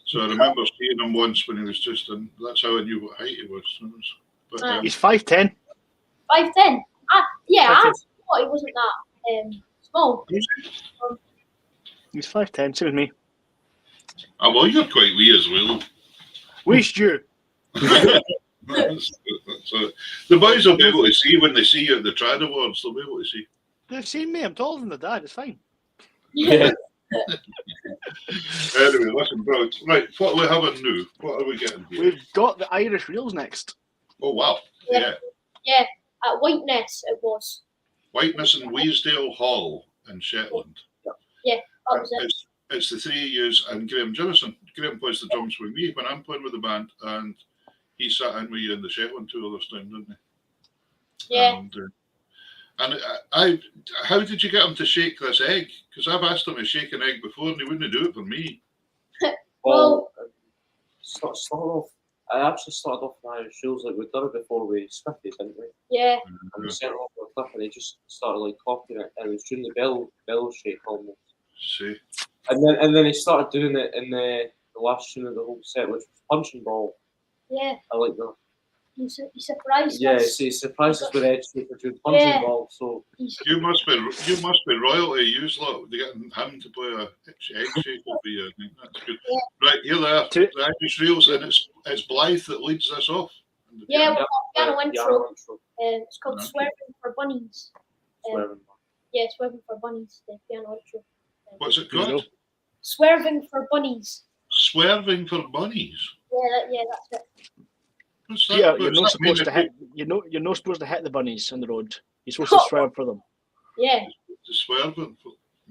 So I remember seeing him once when he was just in. That's how I knew what height he was. But, he's 5'10". 5'10". I thought he wasn't that small. He's 5'10", same as me. Oh, well, you're quite wee as well. Waste you. So the boys will be able to see when they see you at the Trad Awards. They'll be able to see. They've seen me. I'm taller than the dad. It's fine. Yeah. Anyway, listen, bro. Right, what are we having now? What are we getting here? We've got the Irish reels next. Oh, wow. Yeah. Yeah, at Whiteness it was. Whiteness and Weasdale Hall in Shetland. Yeah, that was it. It's the 3 years, and Graham Jimison. Graham plays the drums with me when I'm playing with the band, and he sat in with you in the Shetland tour this time, didn't he? Yeah. And how did you get him to shake this egg? Because I've asked him to shake an egg before, and he wouldn't do it for me. Well, I actually started off in Irish Reels like we'd done it before with Smithy, didn't we? Yeah. And we sent off a clip and he just started like copying it, and it was doing the bell shake almost. See. And then he started doing it in the last tune of the whole set, which was Punching Ball. Yeah. I like that. He surprised Yeah, us. he surprised us with Ed Shaker doing Punching Ball. So you must be royalty. You lot to get him to play a egg shaker for you. I think that's good. Yeah. Right, here they are. The Irish Reels, and it's Blythe that leads this off. Yeah, we've got piano intro. It's called Swerving for Bunnies. Swerving for Bunnies, the piano intro. What's it called? Swerving for Bunnies. Swerving for Bunnies? Yeah, that's it. Yeah, you're not supposed to hit. You're not supposed to hit the bunnies on the road. You're supposed to swerve for them. Yeah. To swerve for.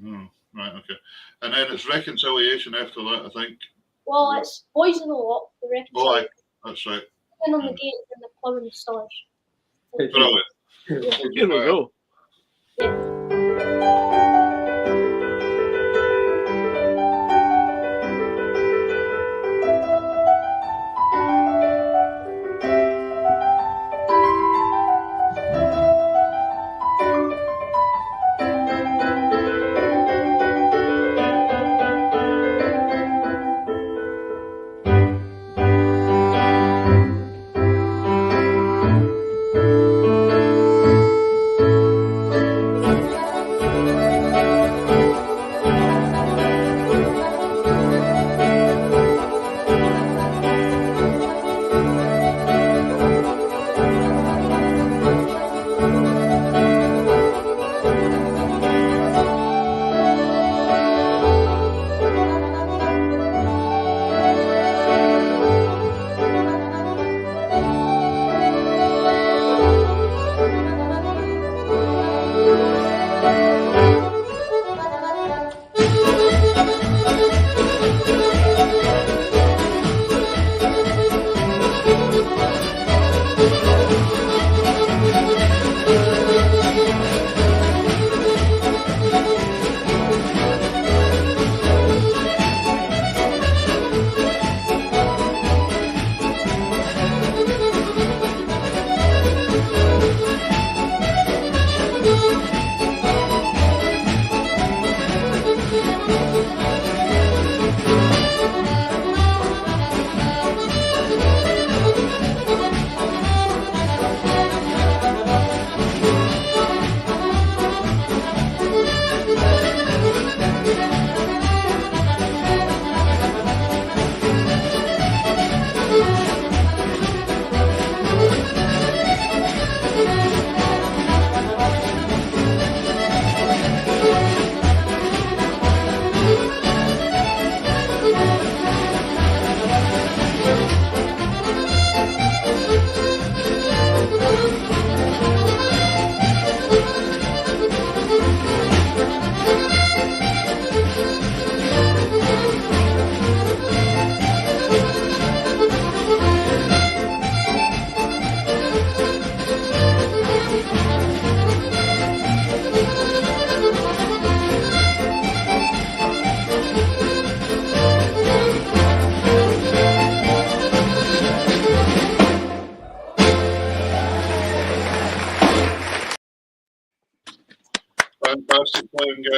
Oh, right, okay. And then it's reconciliation after that, I think. Well, it's Boys in the Lot, the reconciliation. Oh, that's right. And on the gate and the Plum and the Stars. Brilliant. Here we go. Yeah.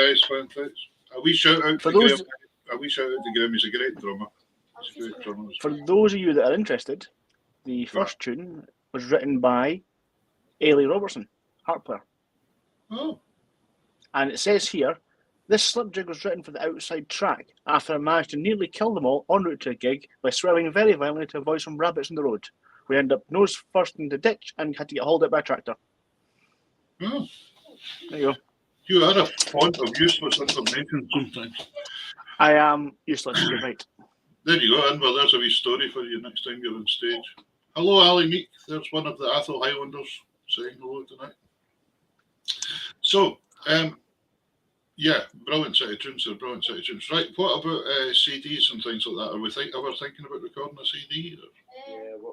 It's fantastic. A wee shout out For to those- Graham. A wee shout out to Graham. He's a great drummer. He's a great drummer. For those of you that are interested, the first tune was written by Ailey Robertson, harp player. Oh, And it says here, this slip jig was written for the outside track after I managed to nearly kill them all en route to a gig by swerving very violently to avoid some rabbits in the road. We ended up nose first in the ditch and had to get hauled out by a tractor. oh. There you go. You are a font of useless information sometimes. I am useless, you're right. There you go, and well, there's a wee story for you next time you're on stage. Hello, Ali Meek. There's one of the Athol Highlanders saying hello tonight. So, yeah, brilliant set of tunes. Brilliant set of tunes. Right, what about CDs and things like that? Are we ever thinking about recording a CD? Or? Yeah, we're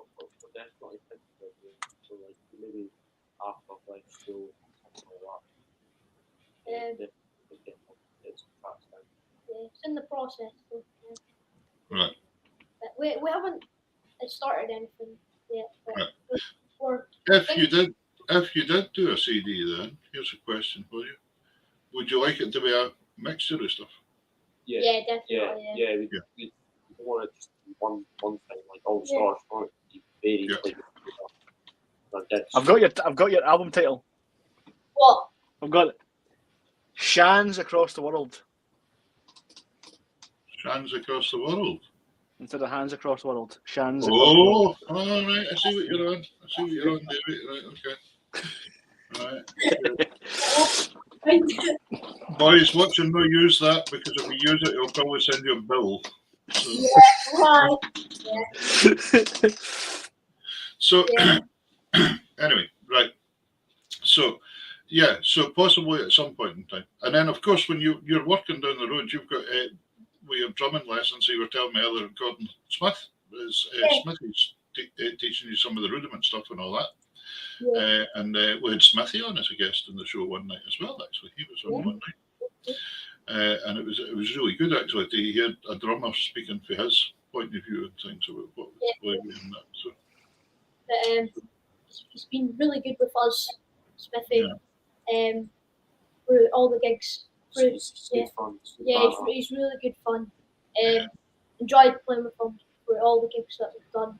definitely thinking about doing so, like maybe after like school, something like that. It's in the process. So, Right. But we haven't started anything yet. But Right. we're If you did do a CD, then here's a question for you: would you like it to be a mixture of stuff? yeah, definitely. Yeah. We want to just do one thing, like all stars. We want it to be very like, I've got your album title. What? I've got it. Shands Across the World. Shands across the world. Instead of Hands Across the World. Shands Across the World. Oh, all right. I see what you're on. David. Right, okay. Right. Boys, watch and no use that, because if we use it, he'll probably send you a bill. So, anyway, right. So, yeah, so possibly at some point in time. And then, of course, when you're working down the road, you've got with your drumming lessons. You were telling me earlier, Gordon Smith Smithy's teaching you some of the rudiment stuff and all that. Yeah. And we had Smithy on as a guest in the show one night as well. Actually, he was on one night, and it was really good actually to hear a drummer speaking for his point of view and things about what was playing and that. So, but he's been really good with us, Smithy. Through all the gigs. It's good fun. He's really good fun. Enjoyed playing with him for all the gigs that we've done.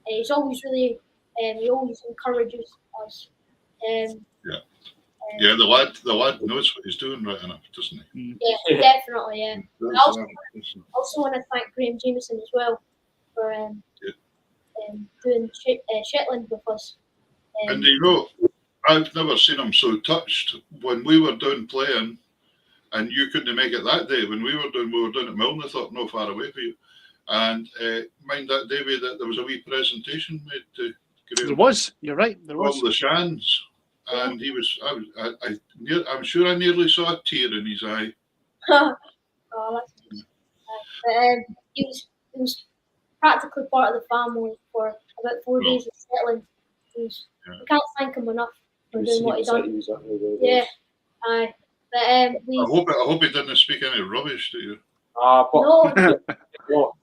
He's always really, he always encourages us. yeah, the lad knows what he's doing right enough, doesn't he? Yeah, definitely. Yeah. I Also want to thank Graham Jameson as well for doing Shetland with us. And you know, I've never seen him so touched when we were down playing, and you couldn't make it that day. When we were down at Milnathorpe, no far away from you. And mind that, Davey, that there was a wee presentation made to Graham. There was. You're right. There was. From the Shands, and he was. I'm sure I nearly saw a tear in his eye. Oh, that's nice. He was practically part of the family for about 4 days in Scotland. We can't thank him enough for doing what he done. Yeah, aye. But I hope he didn't speak any rubbish to you. No.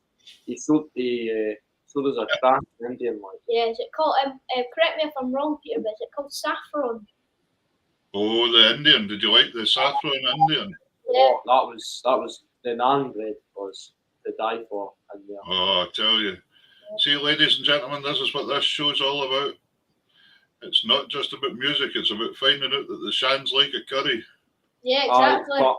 He showed us a track in Indian like. Yeah, is it called? Correct me if I'm wrong, Peter, but is it called saffron? Oh, the Indian! Did you like the saffron Indian? Yeah. Oh, that was the naan bread was to die for. And, Oh, I tell you. See, ladies and gentlemen, this is what this show's all about. It's not just about music; it's about finding out that the Shands like a curry. Yeah, exactly. But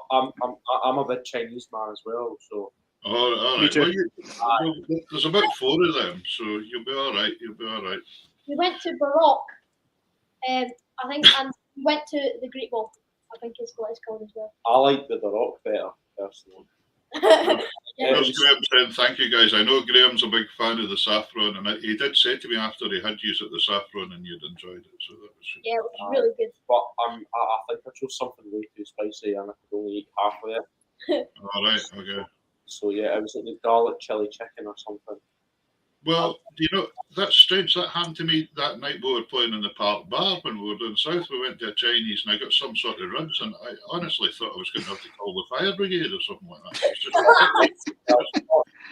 I'm a big Chinese man as well, so. All right. Well, there's about 4 of them, so you'll be all right. We went to Baroque, I think, and we went to the Great Wall. I think is what it's called as well. I like the Baroque better, personally. There's Graham saying, thank you guys. I know Graham's a big fan of the saffron, and he did say to me after he had used the saffron and you'd enjoyed it. So that was it was really good. But I think I chose something way too spicy and I could only eat half of it. All right, okay. So yeah, it was like the garlic chili chicken or something. Well, you know, that's strange. That happened to me that night we were playing in the Park Bar when we were down south. We went to a Chinese and I got some sort of ribs, and I honestly thought I was going to have to call the fire brigade or something like that. It was just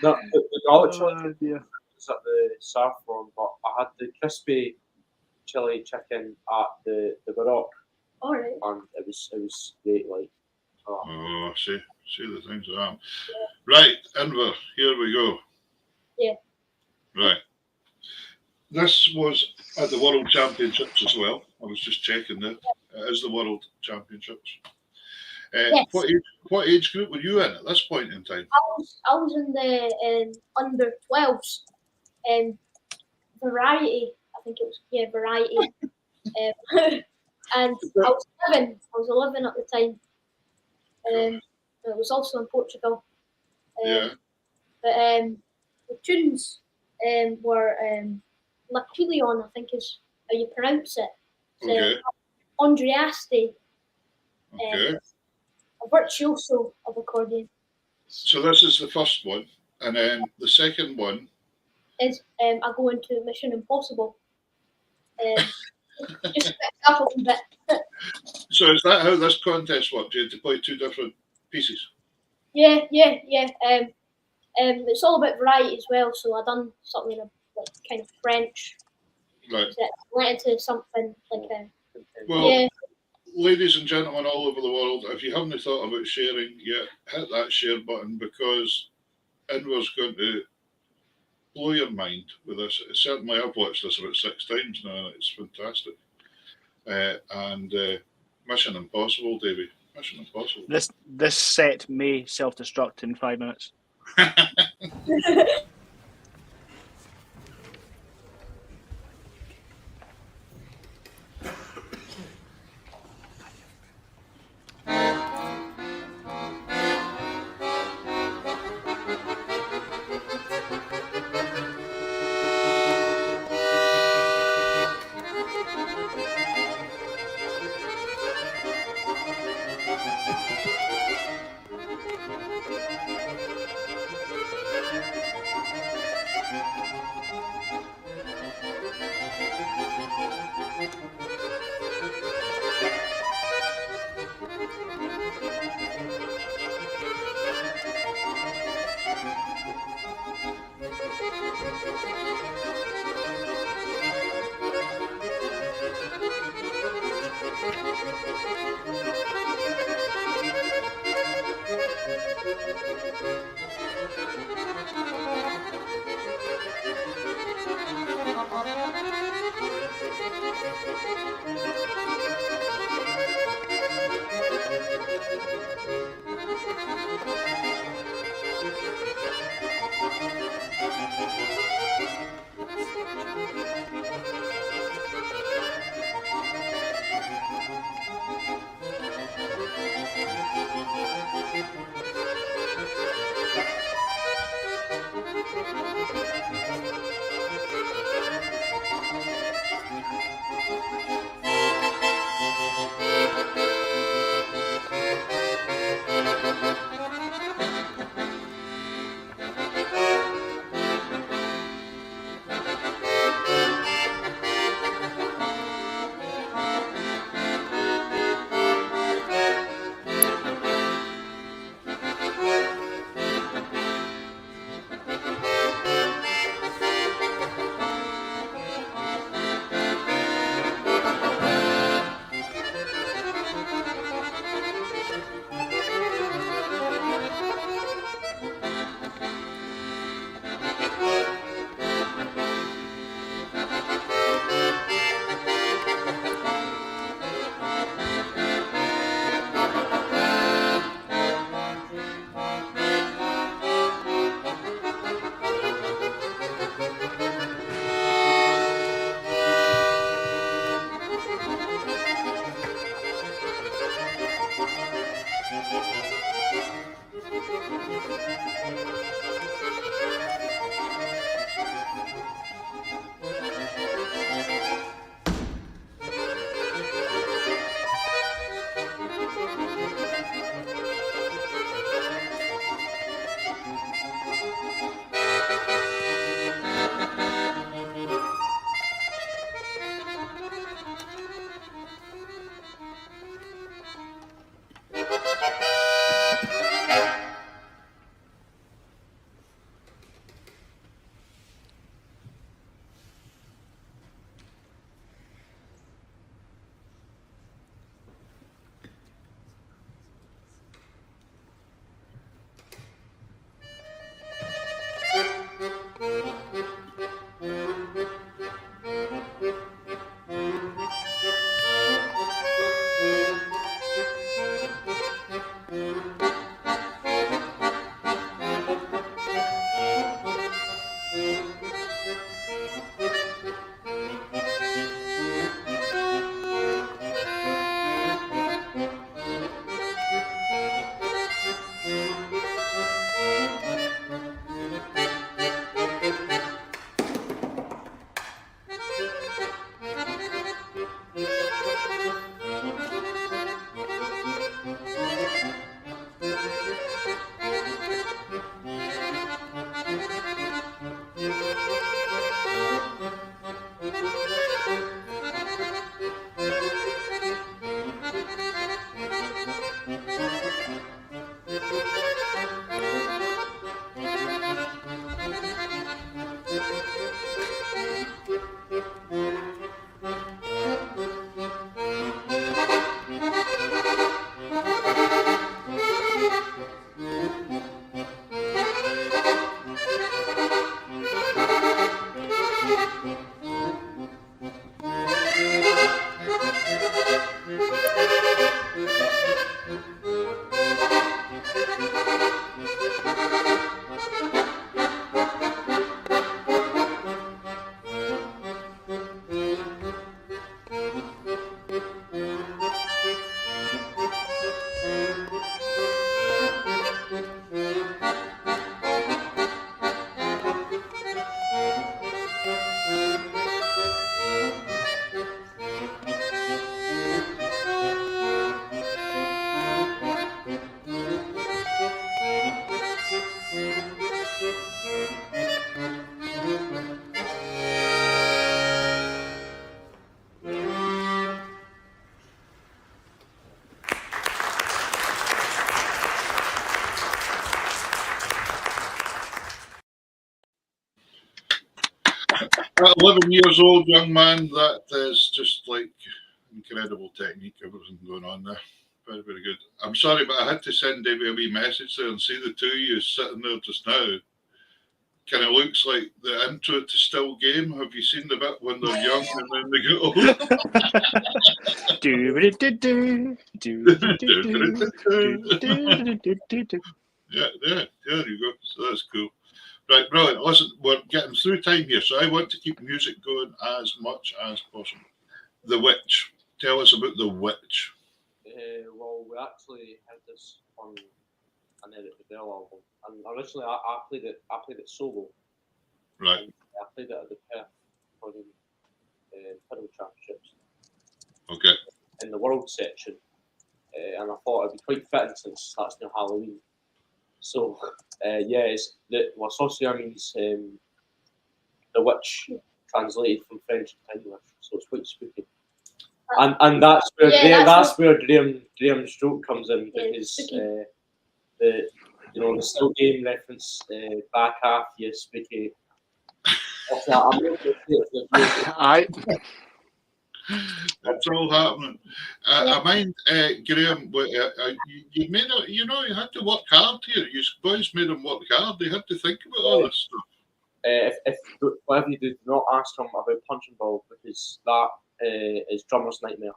the garlic chili chicken was at the saffron, but I had the crispy chili chicken at the Baroque. All right. And it was great. Like, Oh, see the things that happen. Right, Inver, here we go. Yeah. Right. This was at the World Championships as well. I was just checking that. It is the World Championships. Yes. What age group were you in at this point in time? I was in the under 12s variety. I think it was variety. And I was 11. I was 11 at the time. It was also in Portugal. Yeah. But the tunes were Lapilion, I think is how you pronounce it. Okay. Andreasti, Okay. a virtuoso of accordion. So this is the first one, and then the second one is I go into Mission Impossible. Just fix up a little bit. So is that how this contest worked? You had to play two different pieces? Yeah. It's all about variety as well, so I done something like kind of French. Right. So I went into something like well, ladies and gentlemen all over the world, if you haven't thought about sharing yet, hit that share button, because Inver's going to blow your mind with this. Certainly, I've watched this about 6 times now, and it's fantastic. And Mission Impossible, Davey. Mission Impossible. This set may self-destruct in 5 minutes. At 11 years old, young man, that is just like incredible technique, everything going on there. Very, very good. I'm sorry, but I had to send Davey a wee message there and see the two of you sitting there just now. Kind of looks like the intro to Still Game. Have you seen the bit when they're young and then they get old? Yeah, there you go. So that's cool. Right, brilliant. Listen, we're getting through time here, so I want to keep music going as much as possible. The Witch. Tell us about The Witch. Well, we actually had this on an Eric Bell album, and originally I played it solo. Right. I played it at the Perth Fiddle Championships. Okay. In the world section, and I thought it'd be quite fitting since that's now Halloween. So, it's what Saucier means the witch, translated from French to English, so it's quite spooky. And that's where that's where Graham Stroke comes in, because the Still Game reference, back half, yes, spooky. Aye. That's all happening. I mind, Graham, you made a, you had to work hard here. You boys made them work hard. They had to think about all this stuff. If whatever you do not ask him about Punching Ball, because that is drummer's nightmare.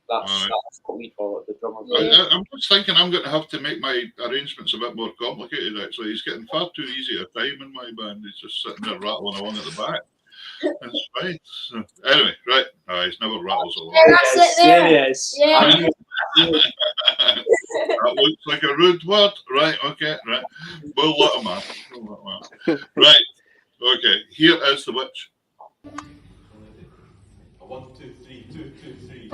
That's what we call it, the drummer's nightmare. I'm just thinking I'm going to have to make my arrangements a bit more complicated, actually. He's getting far too easy a time in my band. He's just sitting there rattling along at the back. That's fine. So, anyway, right. He's never rattles along. That's it there. Yes. Yeah. That looks like a rude word. Right, okay, right. We'll let him out. Right. Okay, here is The Witch. 1, 2, 3, 2, 2, 3.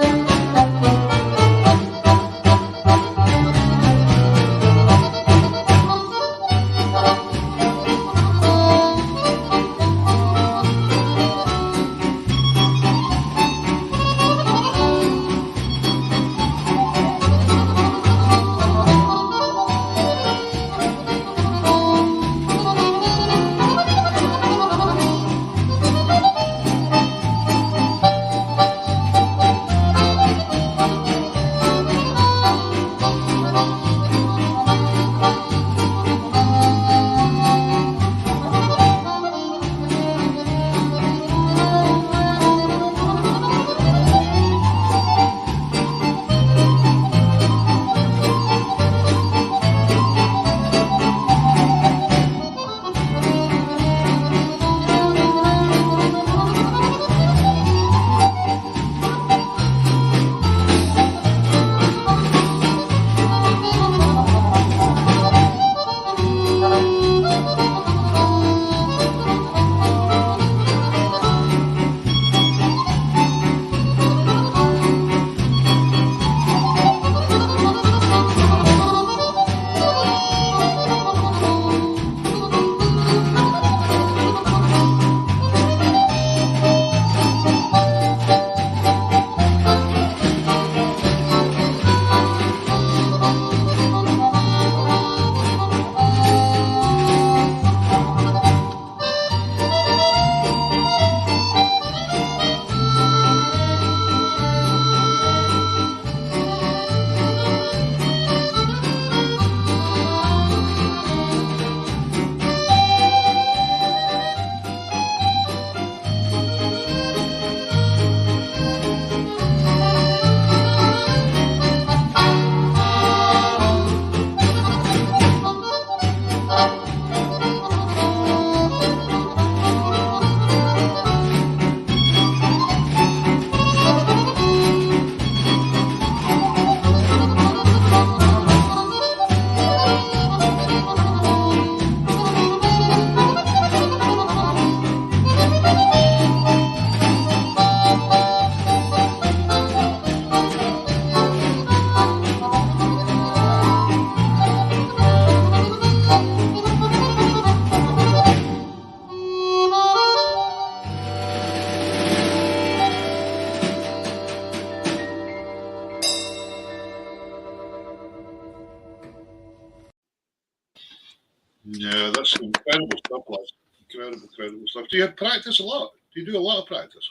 Yeah, that's some incredible stuff, lads. Incredible stuff. Do you practice a lot? Do you do a lot of practice?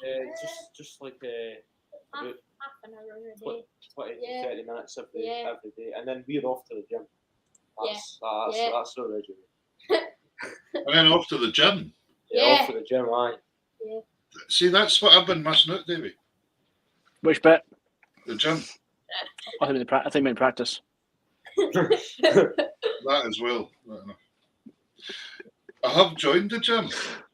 Just like half, about half an hour a day. 20 to Yeah. 30 minutes every Yeah. day, and then we're off to the gym. That's so original. And then off to the gym. Yeah, off to the gym, aye. Yeah. See, that's what I've been missing out, Davey. Which bit? The gym. I think meant practice. That as well. I have joined the gym.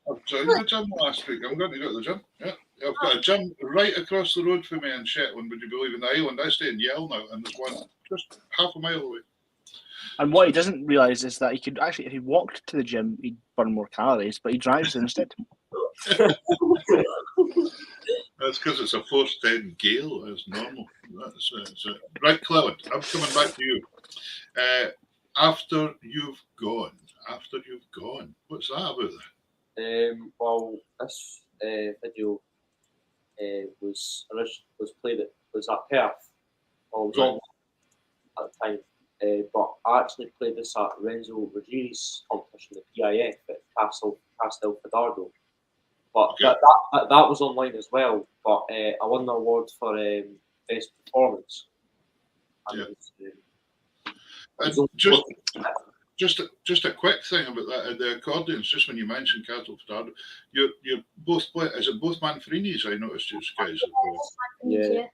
I've joined the gym last week. I'm going to go to the gym. Yeah. I've got a gym right across the road from me in Shetland, would you believe, in the island. I stay in Yale now, and there's one just half a mile away. And what he doesn't realise is that he could actually, if he walked to the gym, he'd burn more calories, but he drives there instead. That's because it's a 410 gale. That's normal. That's right, Cleland, I'm coming back to you. After you've gone, what's that about? Well, this video was played was at Perth. Well, it was on at the time, but I actually played this at Renzo Ruggieri's competition, the PIF at Castel Fidardo. But that was online as well. But I won the award for best performance. And Just a quick thing about that, the accordions. Just when you mentioned Castel Fidardo, you're both is it both Manfrini's? I noticed you guys. Yeah.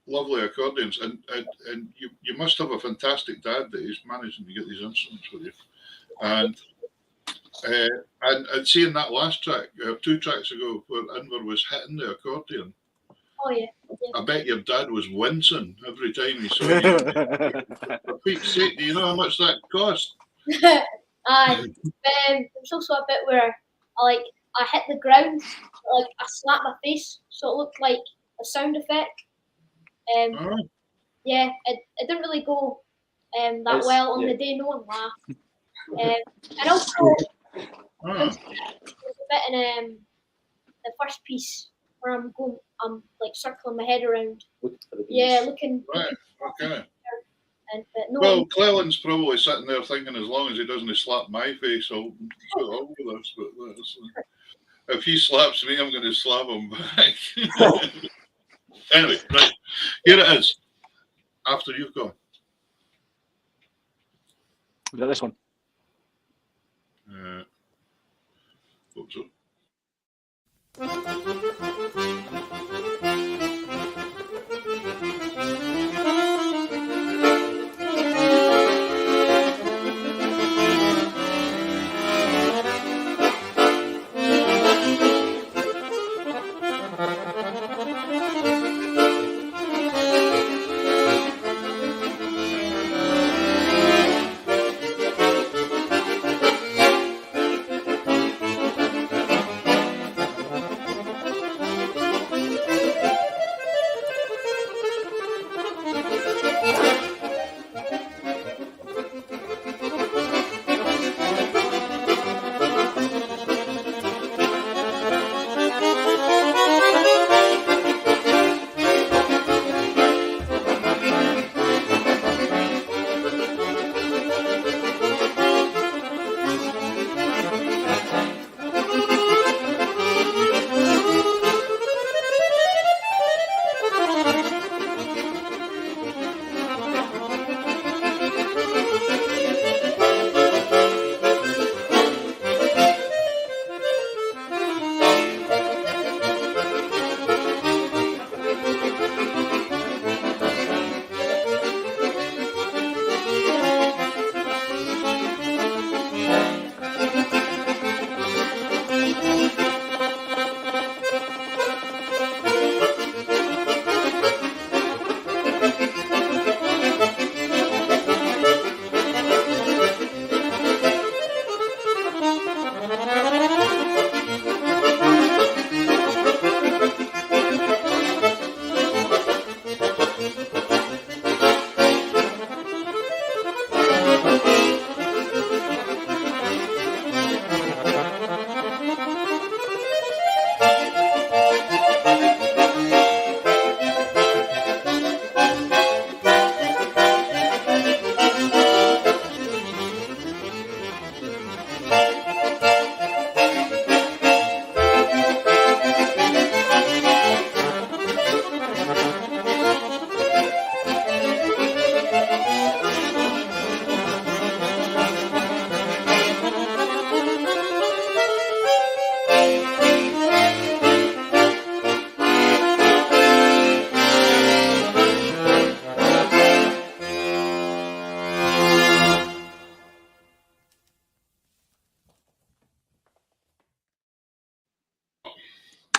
Lovely accordions, and you must have a fantastic dad that is managing to get these instruments with you. And seeing that last track, 2 tracks ago, where Inver was hitting the accordion. Oh yeah. I bet your dad was wincing every time he saw you. For Pete's sake, do you know how much that cost? Aye. There's also a bit where I hit the ground, like I slapped my face, so it looked like a sound effect. Yeah, it didn't really go that well on the day. No one laughed. And also, there's a bit in the first piece where I'm like circling my head around. Looking. Right. Okay. Well, Cleland's probably sitting there thinking, as long as he doesn't slap my face, I'll put all with this. But if he slaps me, I'm going to slap him back. Anyway, right. Here it is. After you've gone. We got this one. Hope so.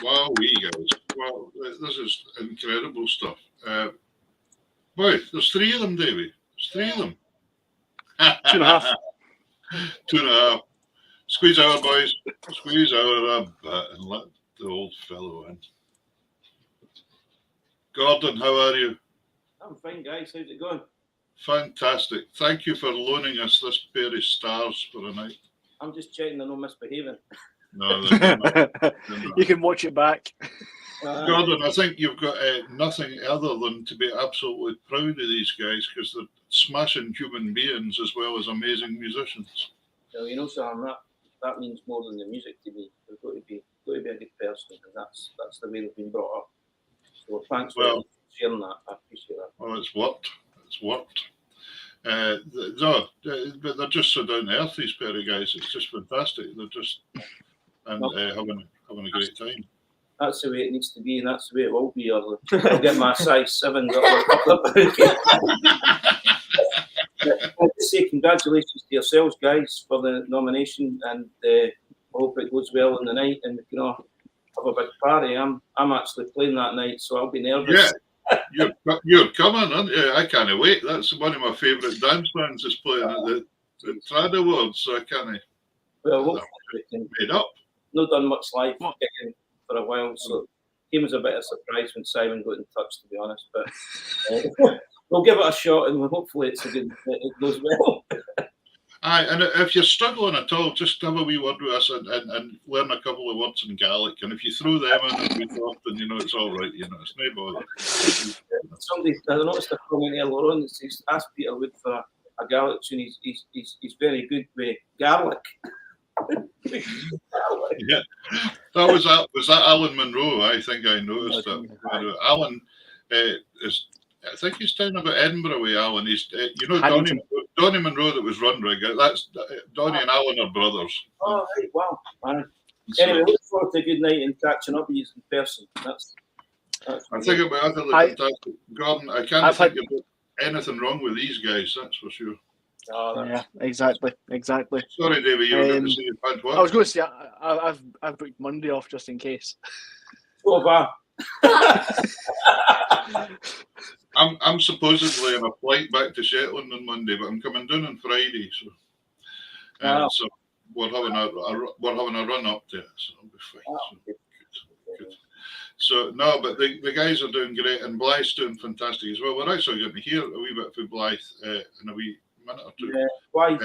Wow, guys. Well, this is incredible stuff. Boy, there's 3 of them, Davey. There's 3 of them. 2.5. 2.5. Squeeze out, boys. Squeeze out a bit and let the old fellow in. Gordon, how are you? I'm fine, guys. How's it going? Fantastic. Thank you for loaning us this pair of stars for a night. I'm just checking they're not misbehaving. No, they're not. You can watch it back. Gordon, I think you've got nothing other than to be absolutely proud of these guys because they're smashing human beings as well as amazing musicians. So, you know, Sam, that means more than the music to me. They've got to be a good person, and that's the way they've been brought up. So thanks for sharing that. I appreciate that. Well, it's worked. It's worked. But they're just so down to earth, these pair of guys. It's just fantastic. They're just having a great time. That's the way it needs to be, and that's the way it will be. I'll get my size 7 up. I'll just say congratulations to yourselves, guys, for the nomination, and I hope it goes well in the night, and we can all have a big party. I'm actually playing that night, so I'll be nervous. Yeah, you're coming, aren't you? I can't wait. That's one of my favourite dance bands is playing at the Trad Awards, so I can't. Well, hopefully we can. Made up. Not done much live gigging for a while, so it was a bit of a surprise when Simon got in touch, to be honest. But we'll give it a shot, and hopefully it goes well. Aye, and if you're struggling at all, just have a wee word with us and learn a couple of words in Gaelic. And if you throw them in and we talk, then you know it's all right. You know, it's no bother. I noticed a comment earlier on that says, "Ask Peter Wood for a Gaelic tune. He's very good with garlic." Yeah, was that Alan Monroe? I think I noticed that. Alan is. I think he's down about Edinburgh way, Alan. He's, Donny Monroe that was Run Rig. That's Donny and Alan are brothers. Oh, right, wow. Anyway, look forward to a good night and catching up with you in person. That's I think it'll be utterly fantastic. Gordon, I can't think about anything wrong with these guys, that's for sure. Yeah, exactly. Sorry, David, you were going to say you had what? I was going to say I've booked Monday off just in case. So far. I'm supposedly on a flight back to Shetland on Monday, but I'm coming down on Friday, so we're having a run up there, so it'll be fine. Good. So no, but the guys are doing great, and Blythe's doing fantastic as well. We're actually going to hear a wee bit from Blythe in a wee minute or two. Yeah, Blythe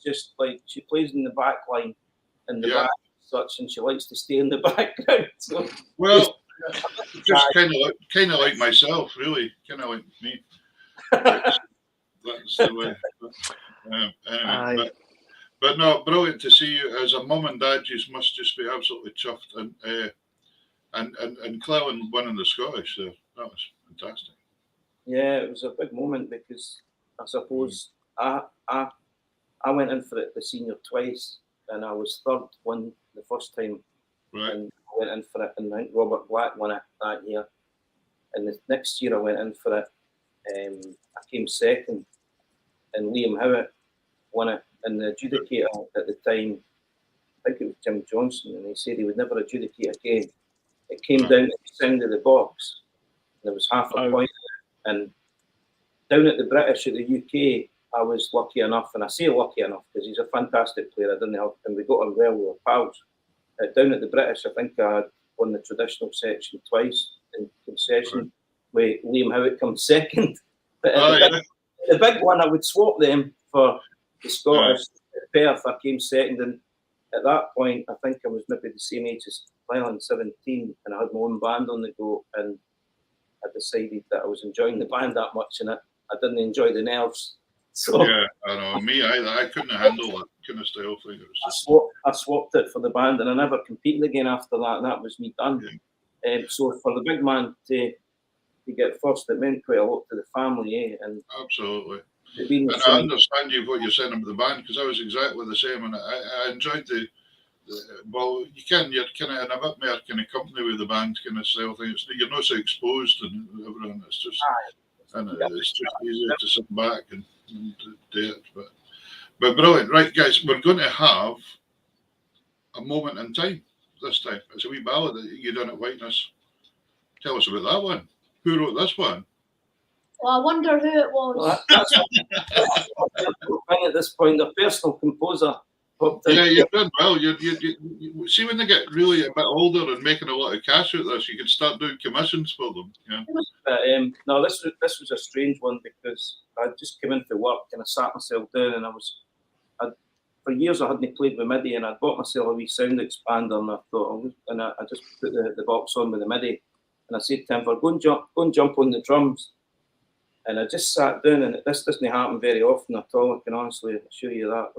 just like she plays in the back line in the back such, and she likes to stay in the background. So. Well. Just kind of like myself, really, kind of like me. That's the way. Anyway, but no, brilliant to see you as a mum and dad. You must just be absolutely chuffed, and Clewen winning the Scottish. So that was fantastic. Yeah, it was a big moment because I suppose I went in for it the senior twice, and I was third one the first time. Right. And I went in for it, and I think Robert Black won it that year. And the next year I went in for it, I came second, and Liam Howitt won it. And the adjudicator at the time, I think it was Jim Johnson, and he said he would never adjudicate again. It came down to the sound of the box, and there was half a point. And down at the British at the UK, I was lucky enough, and I say lucky enough because he's a fantastic player. I didn't help him. We got on well with our pals. Down at the British, I think I won the traditional section twice in concession, where Liam Howitt comes second. But the big one, I would swap them for the Scottish. Perth, I came second, and at that point, I think I was maybe the same age as Cleland, 17, and I had my own band on the go, and I decided that I was enjoying the band that much, and I didn't enjoy the nerves. So yeah, I know. Me either. I couldn't handle that kind of style thing. I swapped it for the band, and I never competed again after that. And that was me done. Yeah. So for the big man to get first, it meant quite a lot to the family, And absolutely. And I understand what you're saying about the band because I was exactly the same, and I enjoyed well, you're kind of in a bit more kind of company with the band kind of style thing. You're not so exposed and everything. It's just easier to sit back and do it. But brilliant, right, guys? We're going to have a moment in time. this time. It's a wee ballad that you done at Whiteness. Tell us about that one. Who wrote this one? Well, I wonder who it was. Well, that's at this point, the personal composer. Yeah, you've done well. You see, when they get really a bit older and making a lot of cash out of this, you can start doing commissions for them. Yeah. No, this was a strange one because I'd just come in for work and I sat myself down and for years I hadn't played with MIDI and I'd bought myself a wee sound expander and I thought, I just put the box on with the MIDI and I said to him, go and jump on the drums. And I just sat down, and this doesn't happen very often at all. I can honestly assure you that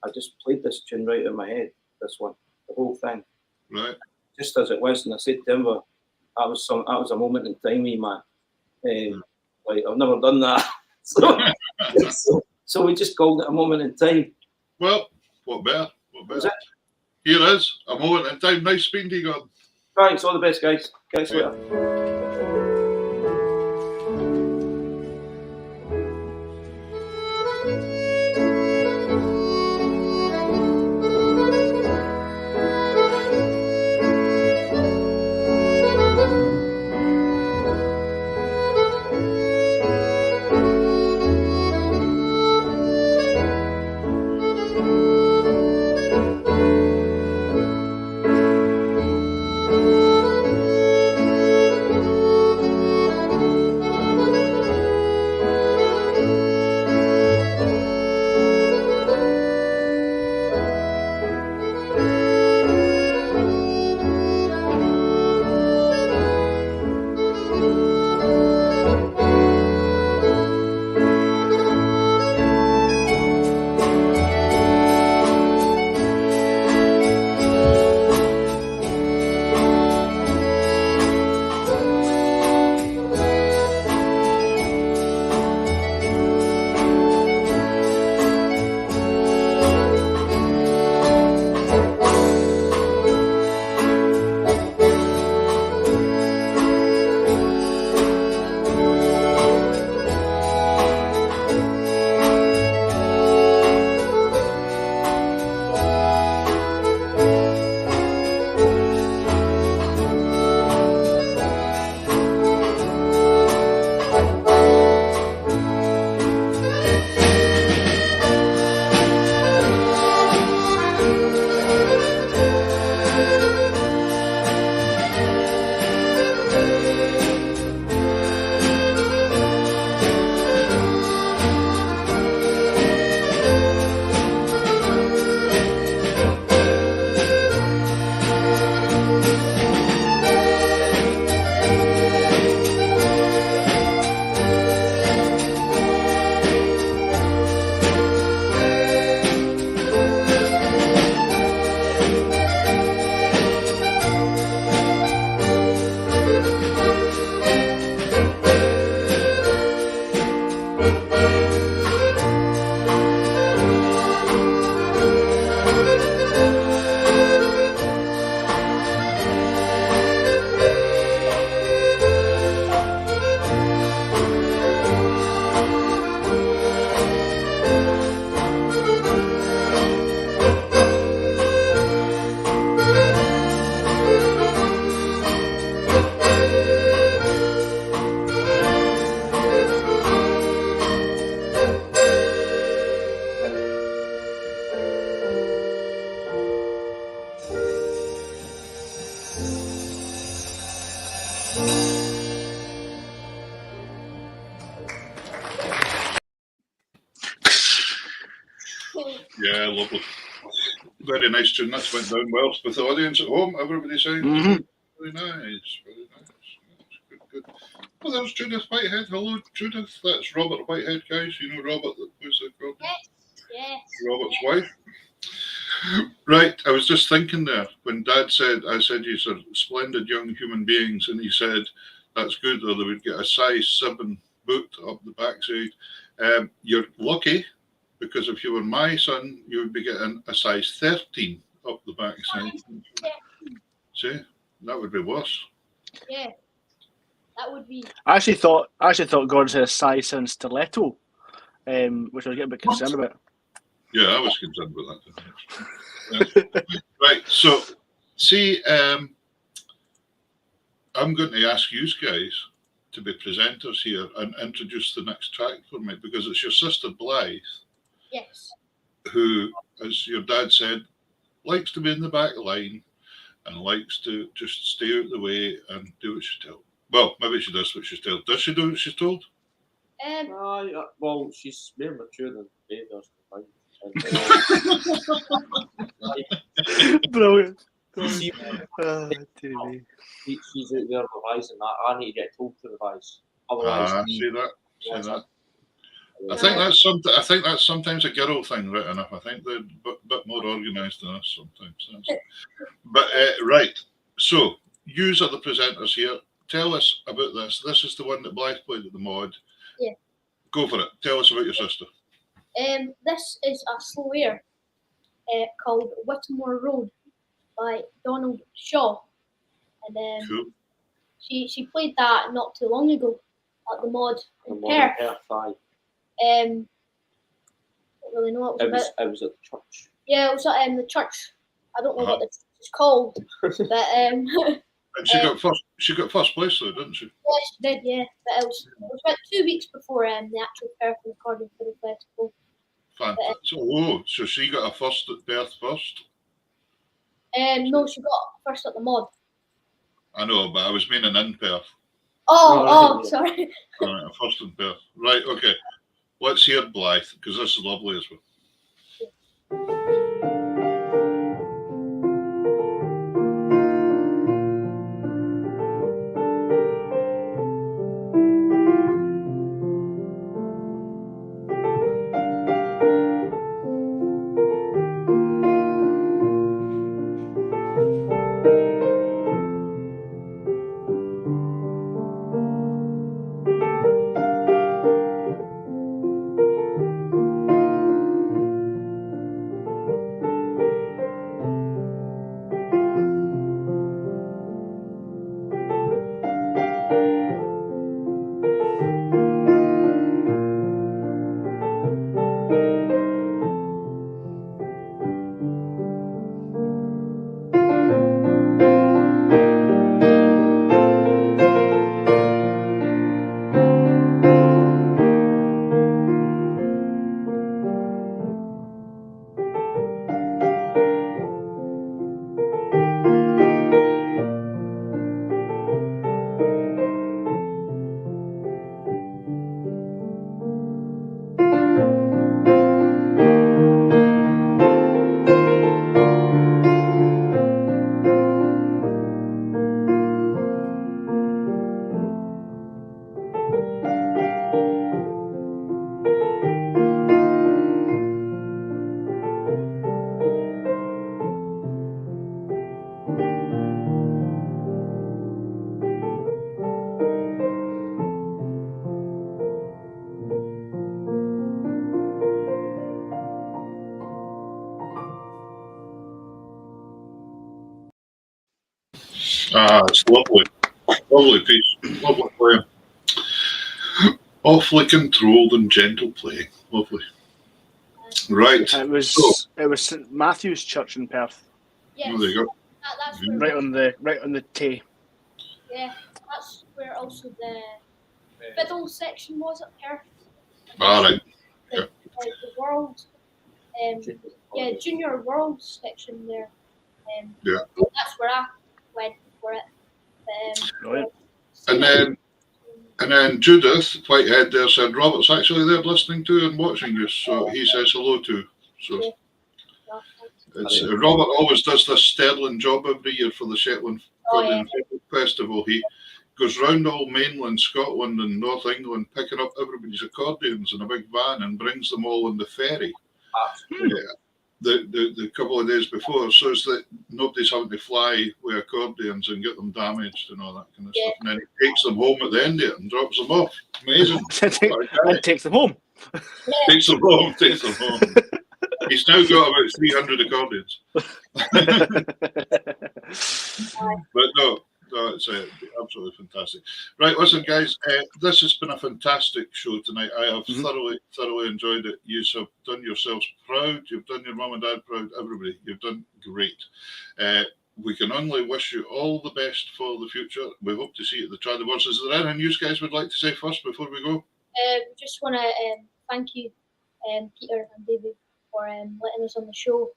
I just played this tune right in my head. This one, the whole thing, right, just as it was. And I said to him, that was a moment in time, man. Like I've never done that. So we just called it a moment in time. Well, what better? Here is a moment in time. Nice speaking to you, Gordon. Thanks, all the best, guys. Catch you later. Yeah, lovely. Very nice tune. That's went down well with the audience at home. Everybody saying very nice, very nice. Good. Well, there's Judith Whitehead. Hello, Judith. That's Robert Whitehead, guys. You know Robert that plays the chord? Yes. Robert's wife. Right, I was just thinking there when Dad said, I said you are splendid young human beings, and he said that's good, or they would get a size 7 boot up the backside. You're lucky, because if you were my son, you would be getting a size 13 up the backside. See, that would be worse. Yeah, that would be. I actually thought Gordon said a size 7 stiletto, which I was getting a bit concerned about. Yeah, I was concerned about that. Yeah. Right, so See, I'm going to ask you guys to be presenters here and introduce the next track for me, because it's your sister Blythe, Yes. who, as your dad said, likes to be in the back line and likes to just stay out of the way and do what she's told. Well, maybe she does what she's told. Does she do what she's told? Well, she's more mature than me does. Brilliant. See, TV. she's out there revising that. I need to get told to revise. Otherwise, See that? See that? I Yeah. think that's sometimes a girl thing, right enough. I think they're a bit more organised than us sometimes. But right, so yous are the presenters here. Tell us about this. This is the one that Blythe played at the mod. Yeah. Go for it. Tell us about your sister. This is a slow air called Whittemore Road by Donald Shaw, and Cool. she played that not too long ago at the mod in Perth. Don't really know what it was about. It was at the church. Yeah, it was at the church. I don't know what the church is called, but And she got first place though, didn't she? yeah, she did. Yeah, but it was about 2 weeks before the actual Perth Recording Fiddle Festival. Fantastic. So she got a first at Perth first? No, she got first at the mod. I know, but I was meaning in Perth. Oh, sorry. All right, a first in Perth. Right, okay. Let's hear Blythe, because this is lovely as well. It's lovely. Lovely piece. Lovely playing. Awfully controlled and gentle playing. Lovely. Right. It was St Matthew's Church in Perth. Yes. Oh, there you go. That's where Right on the Tay. Yeah, that's where also the fiddle section was at Perth. All right. The world, junior world section there. Yeah. That's where I went for it. Brilliant. And then Judith Whitehead there said Robert's actually there listening to and watching you, so he says hello to. So it's Robert always does this sterling job every year for the Shetland Accordion Festival. He goes round all mainland Scotland and North England picking up everybody's accordions in a big van and brings them all on the ferry. The couple of days before, so it's that nobody's having to fly with accordions and get them damaged and all that kind of stuff. And then he takes them home at the end of it and drops them off. Amazing. And takes them home. Takes them home. He's now got about 300 accordions. But no, it's absolutely fantastic. Right, listen, guys, this has been a fantastic show tonight. I have thoroughly enjoyed it. You have done yourselves proud. You've done your mum and dad proud. Everybody, you've done great. we can only wish you all the best for the future. We hope to see you at the Trad Awards. Is there anything you guys would like to say first before we go? Just want to thank you, Peter and David, for letting us on the show,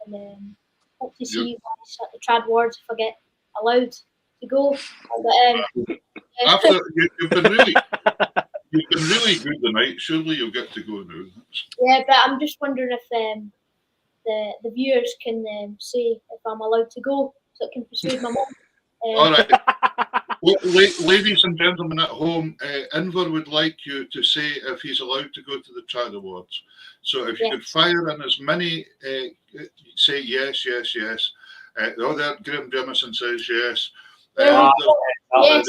and hope to see you guys at the Trad Awards if I get allowed to go. But, After you've been really good tonight, surely you'll get to go now. yeah, but I'm just wondering if the viewers can say if I'm allowed to go, so it can persuade my mum. All right. Ladies and gentlemen at home, Inver would like you to say if he's allowed to go to the Trad Awards. So if you could fire in as many, say yes, yes, yes. There, Graham Jemison says yes. Yes.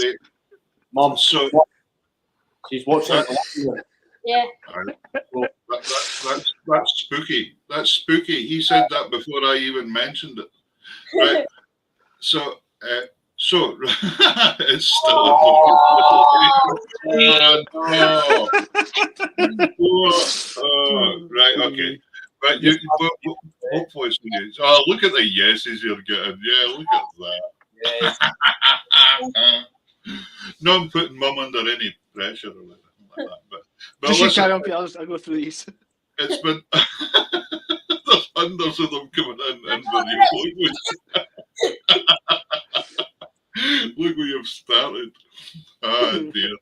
Mom, So she's watching. Yeah. That's spooky. That's spooky. He said that before I even mentioned it. Right. So it's still right, okay. But hopefully it's news. Oh, look at the yeses you're getting. Yeah, look at that. No, I'm putting mum under any pressure or anything like that. But Just listen, carry on, Peter. I'll go through these. it's been there's hundreds of them coming in Look where you've started. Oh dear.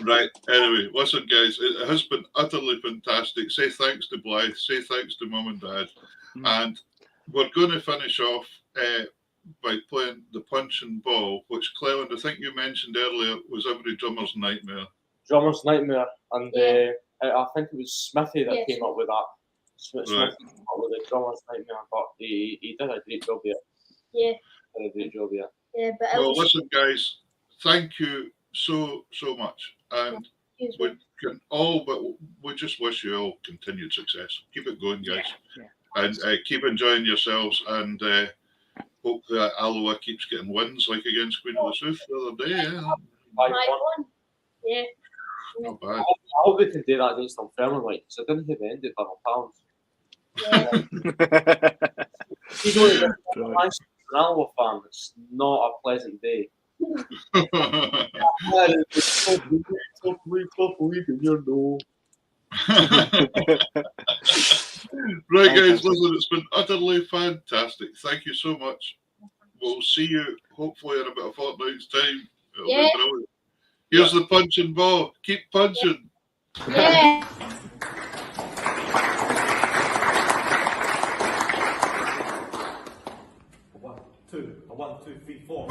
Right, anyway, listen guys, it has been utterly fantastic. Say thanks to Blythe, say thanks to Mum and Dad. And we're going to finish off by playing the Punch and Ball, which Cleland, I think you mentioned earlier, was every drummer's nightmare. Drummer's nightmare, and I think it was Smithy that came up with that. Smithy came up with the drummer's nightmare, but he did a great job here. Yeah. Did a great job here. Yeah, but well, listen, guys, thank you so much, and we just wish you all continued success. Keep it going, guys, and keep enjoying yourselves, and hope that Alloa keeps getting wins like against Queen of the South the other day. Yeah, 5-1. Yeah. Not bad. I hope they can do that against Dunfermline, because I didn't think they ended by £1. You know, as an Alloa fan, it's not a pleasant day. Right, guys, listen, it's been utterly fantastic. Thank you so much. We'll see you hopefully in about a fortnight's time. It'll be brilliant. Here's the punch and ball. Keep punching. Yeah. A 1, 2, 3, 4.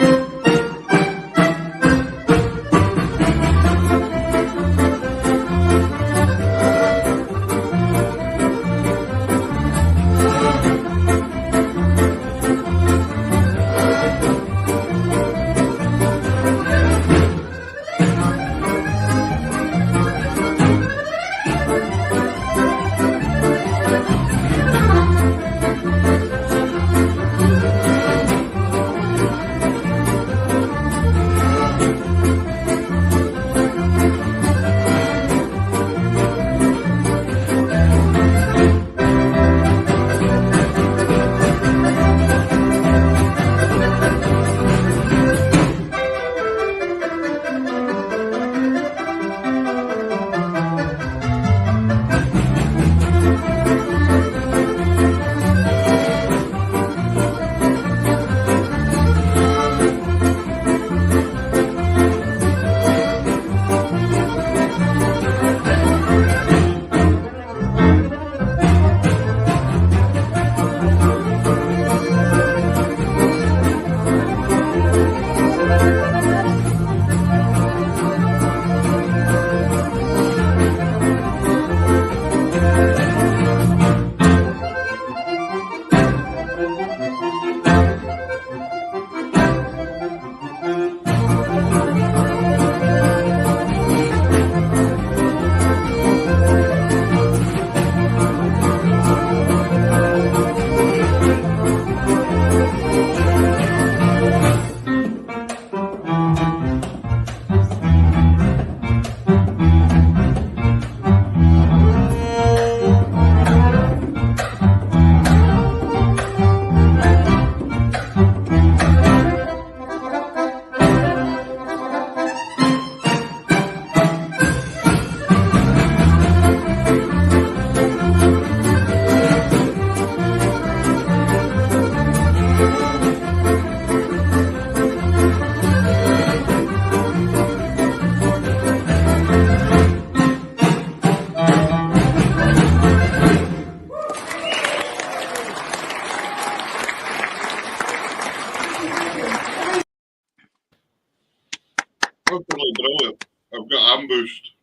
Utterly brilliant. I've got ambushed.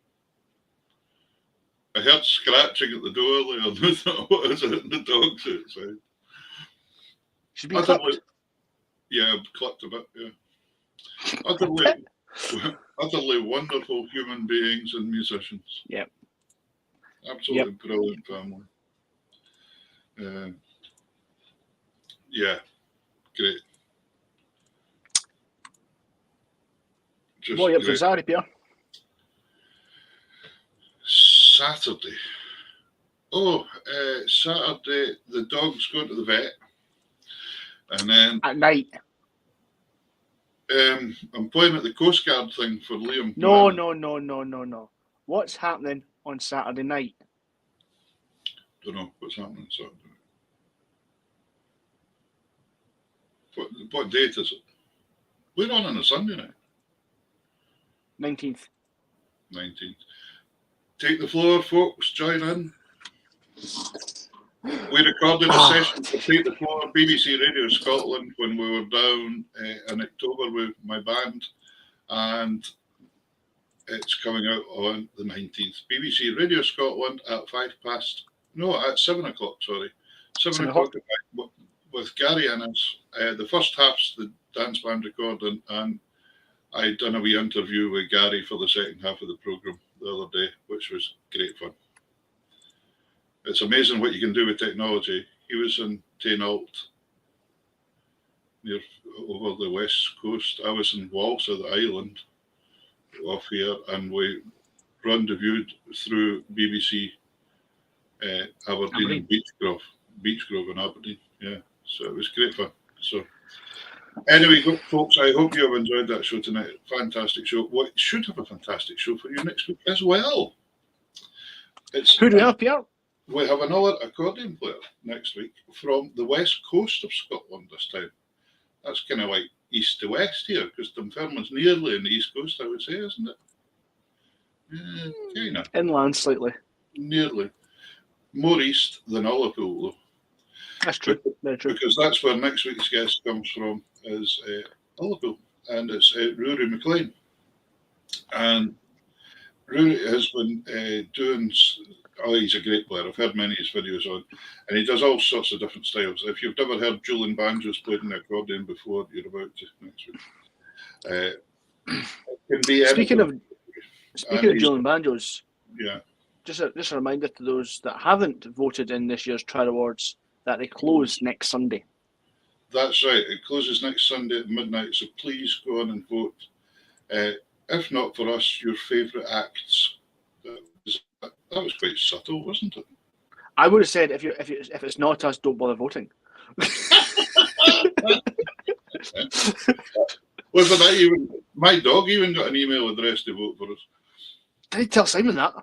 I heard scratching at the door earlier. What is it? The dog's outside. She's been clipped. Yeah, clipped a bit, yeah. Utterly wonderful human beings and musicians. Yep. Absolutely brilliant family. Yeah, great. Just what are you up to great. Saturday, Pierre? Saturday. Oh, Saturday, the dog's going to the vet. And then At night. I'm playing at the Coast Guard thing for Liam. No. What's happening on Saturday night? Don't know what's happening on Saturday. What date is it? We're on a Sunday night. 19th. 19th. Take the floor, folks. Join in. We recorded a session for Take the Floor, BBC Radio Scotland, when we were down in October with my band, and it's coming out on the 19th. BBC Radio Scotland at 7 o'clock, sorry. 7 o'clock at night with Gary Innes. The first half's the dance band recording, and I done a wee interview with Gary for the second half of the programme the other day, which was great fun. It's amazing what you can do with technology. He was in Tainault, near over the west coast. I was in Walsa, the island, off here, and we rendezvoused through BBC Aberdeen and Beechgrove in Aberdeen. Yeah, so it was great fun. So anyway, folks, I hope you have enjoyed that show tonight. Fantastic show. What should have a fantastic show for you next week as well. Who do we have, Pierre? We have another accordion player next week from the west coast of Scotland this time. That's kind of like east to west here, because Dunfermline's nearly on the east coast, I would say, isn't it? Yeah, kind of. Inland slightly. Nearly. More east than Ullapool, though. That's true. Very true. Because that's where next week's guest comes from, is Ullapool, and it's Rory McLean. And Rory has been doing... Oh, he's a great player. I've heard many of his videos on, and he does all sorts of different styles. If you've never heard Julian Banjos played in the accordion before, you're about to next week. It can be Speaking of Julian Banjos, yeah, just a reminder to those that haven't voted in this year's Trad Awards that they close next Sunday. That's right. It closes next Sunday at midnight, so please go on and vote. If not for us, your favourite acts. That was quite subtle, wasn't it? I would have said if it's not us, don't bother voting. Wasn't that even my dog even got an email address to vote for us? Did he tell Simon that?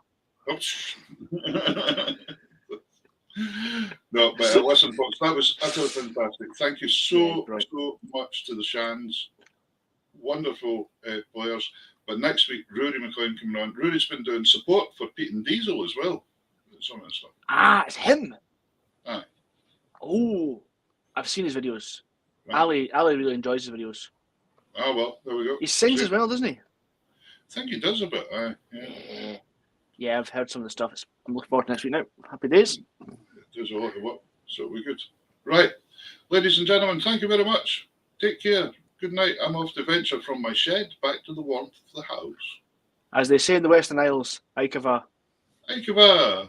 No, but listen, folks, that was utterly fantastic. Thank you so much to the Shands. Wonderful players. But next week, Rory McLean coming on. Rory's been doing support for Pete and Diesel as well. Some of the stuff. Ah, it's him. Aye. Oh, I've seen his videos. Right. Ali really enjoys his videos. Oh, well, there we go. He sings as well, doesn't he? I think he does a bit, aye. Yeah. Yeah, I've heard some of the stuff. I'm looking forward to next week now. Happy days. There's a lot of work, so we're good. Right. Ladies and gentlemen, thank you very much. Take care. Good night. I'm off to venture from my shed back to the warmth of the house. As they say in the Western Isles, Aikava. Aikava.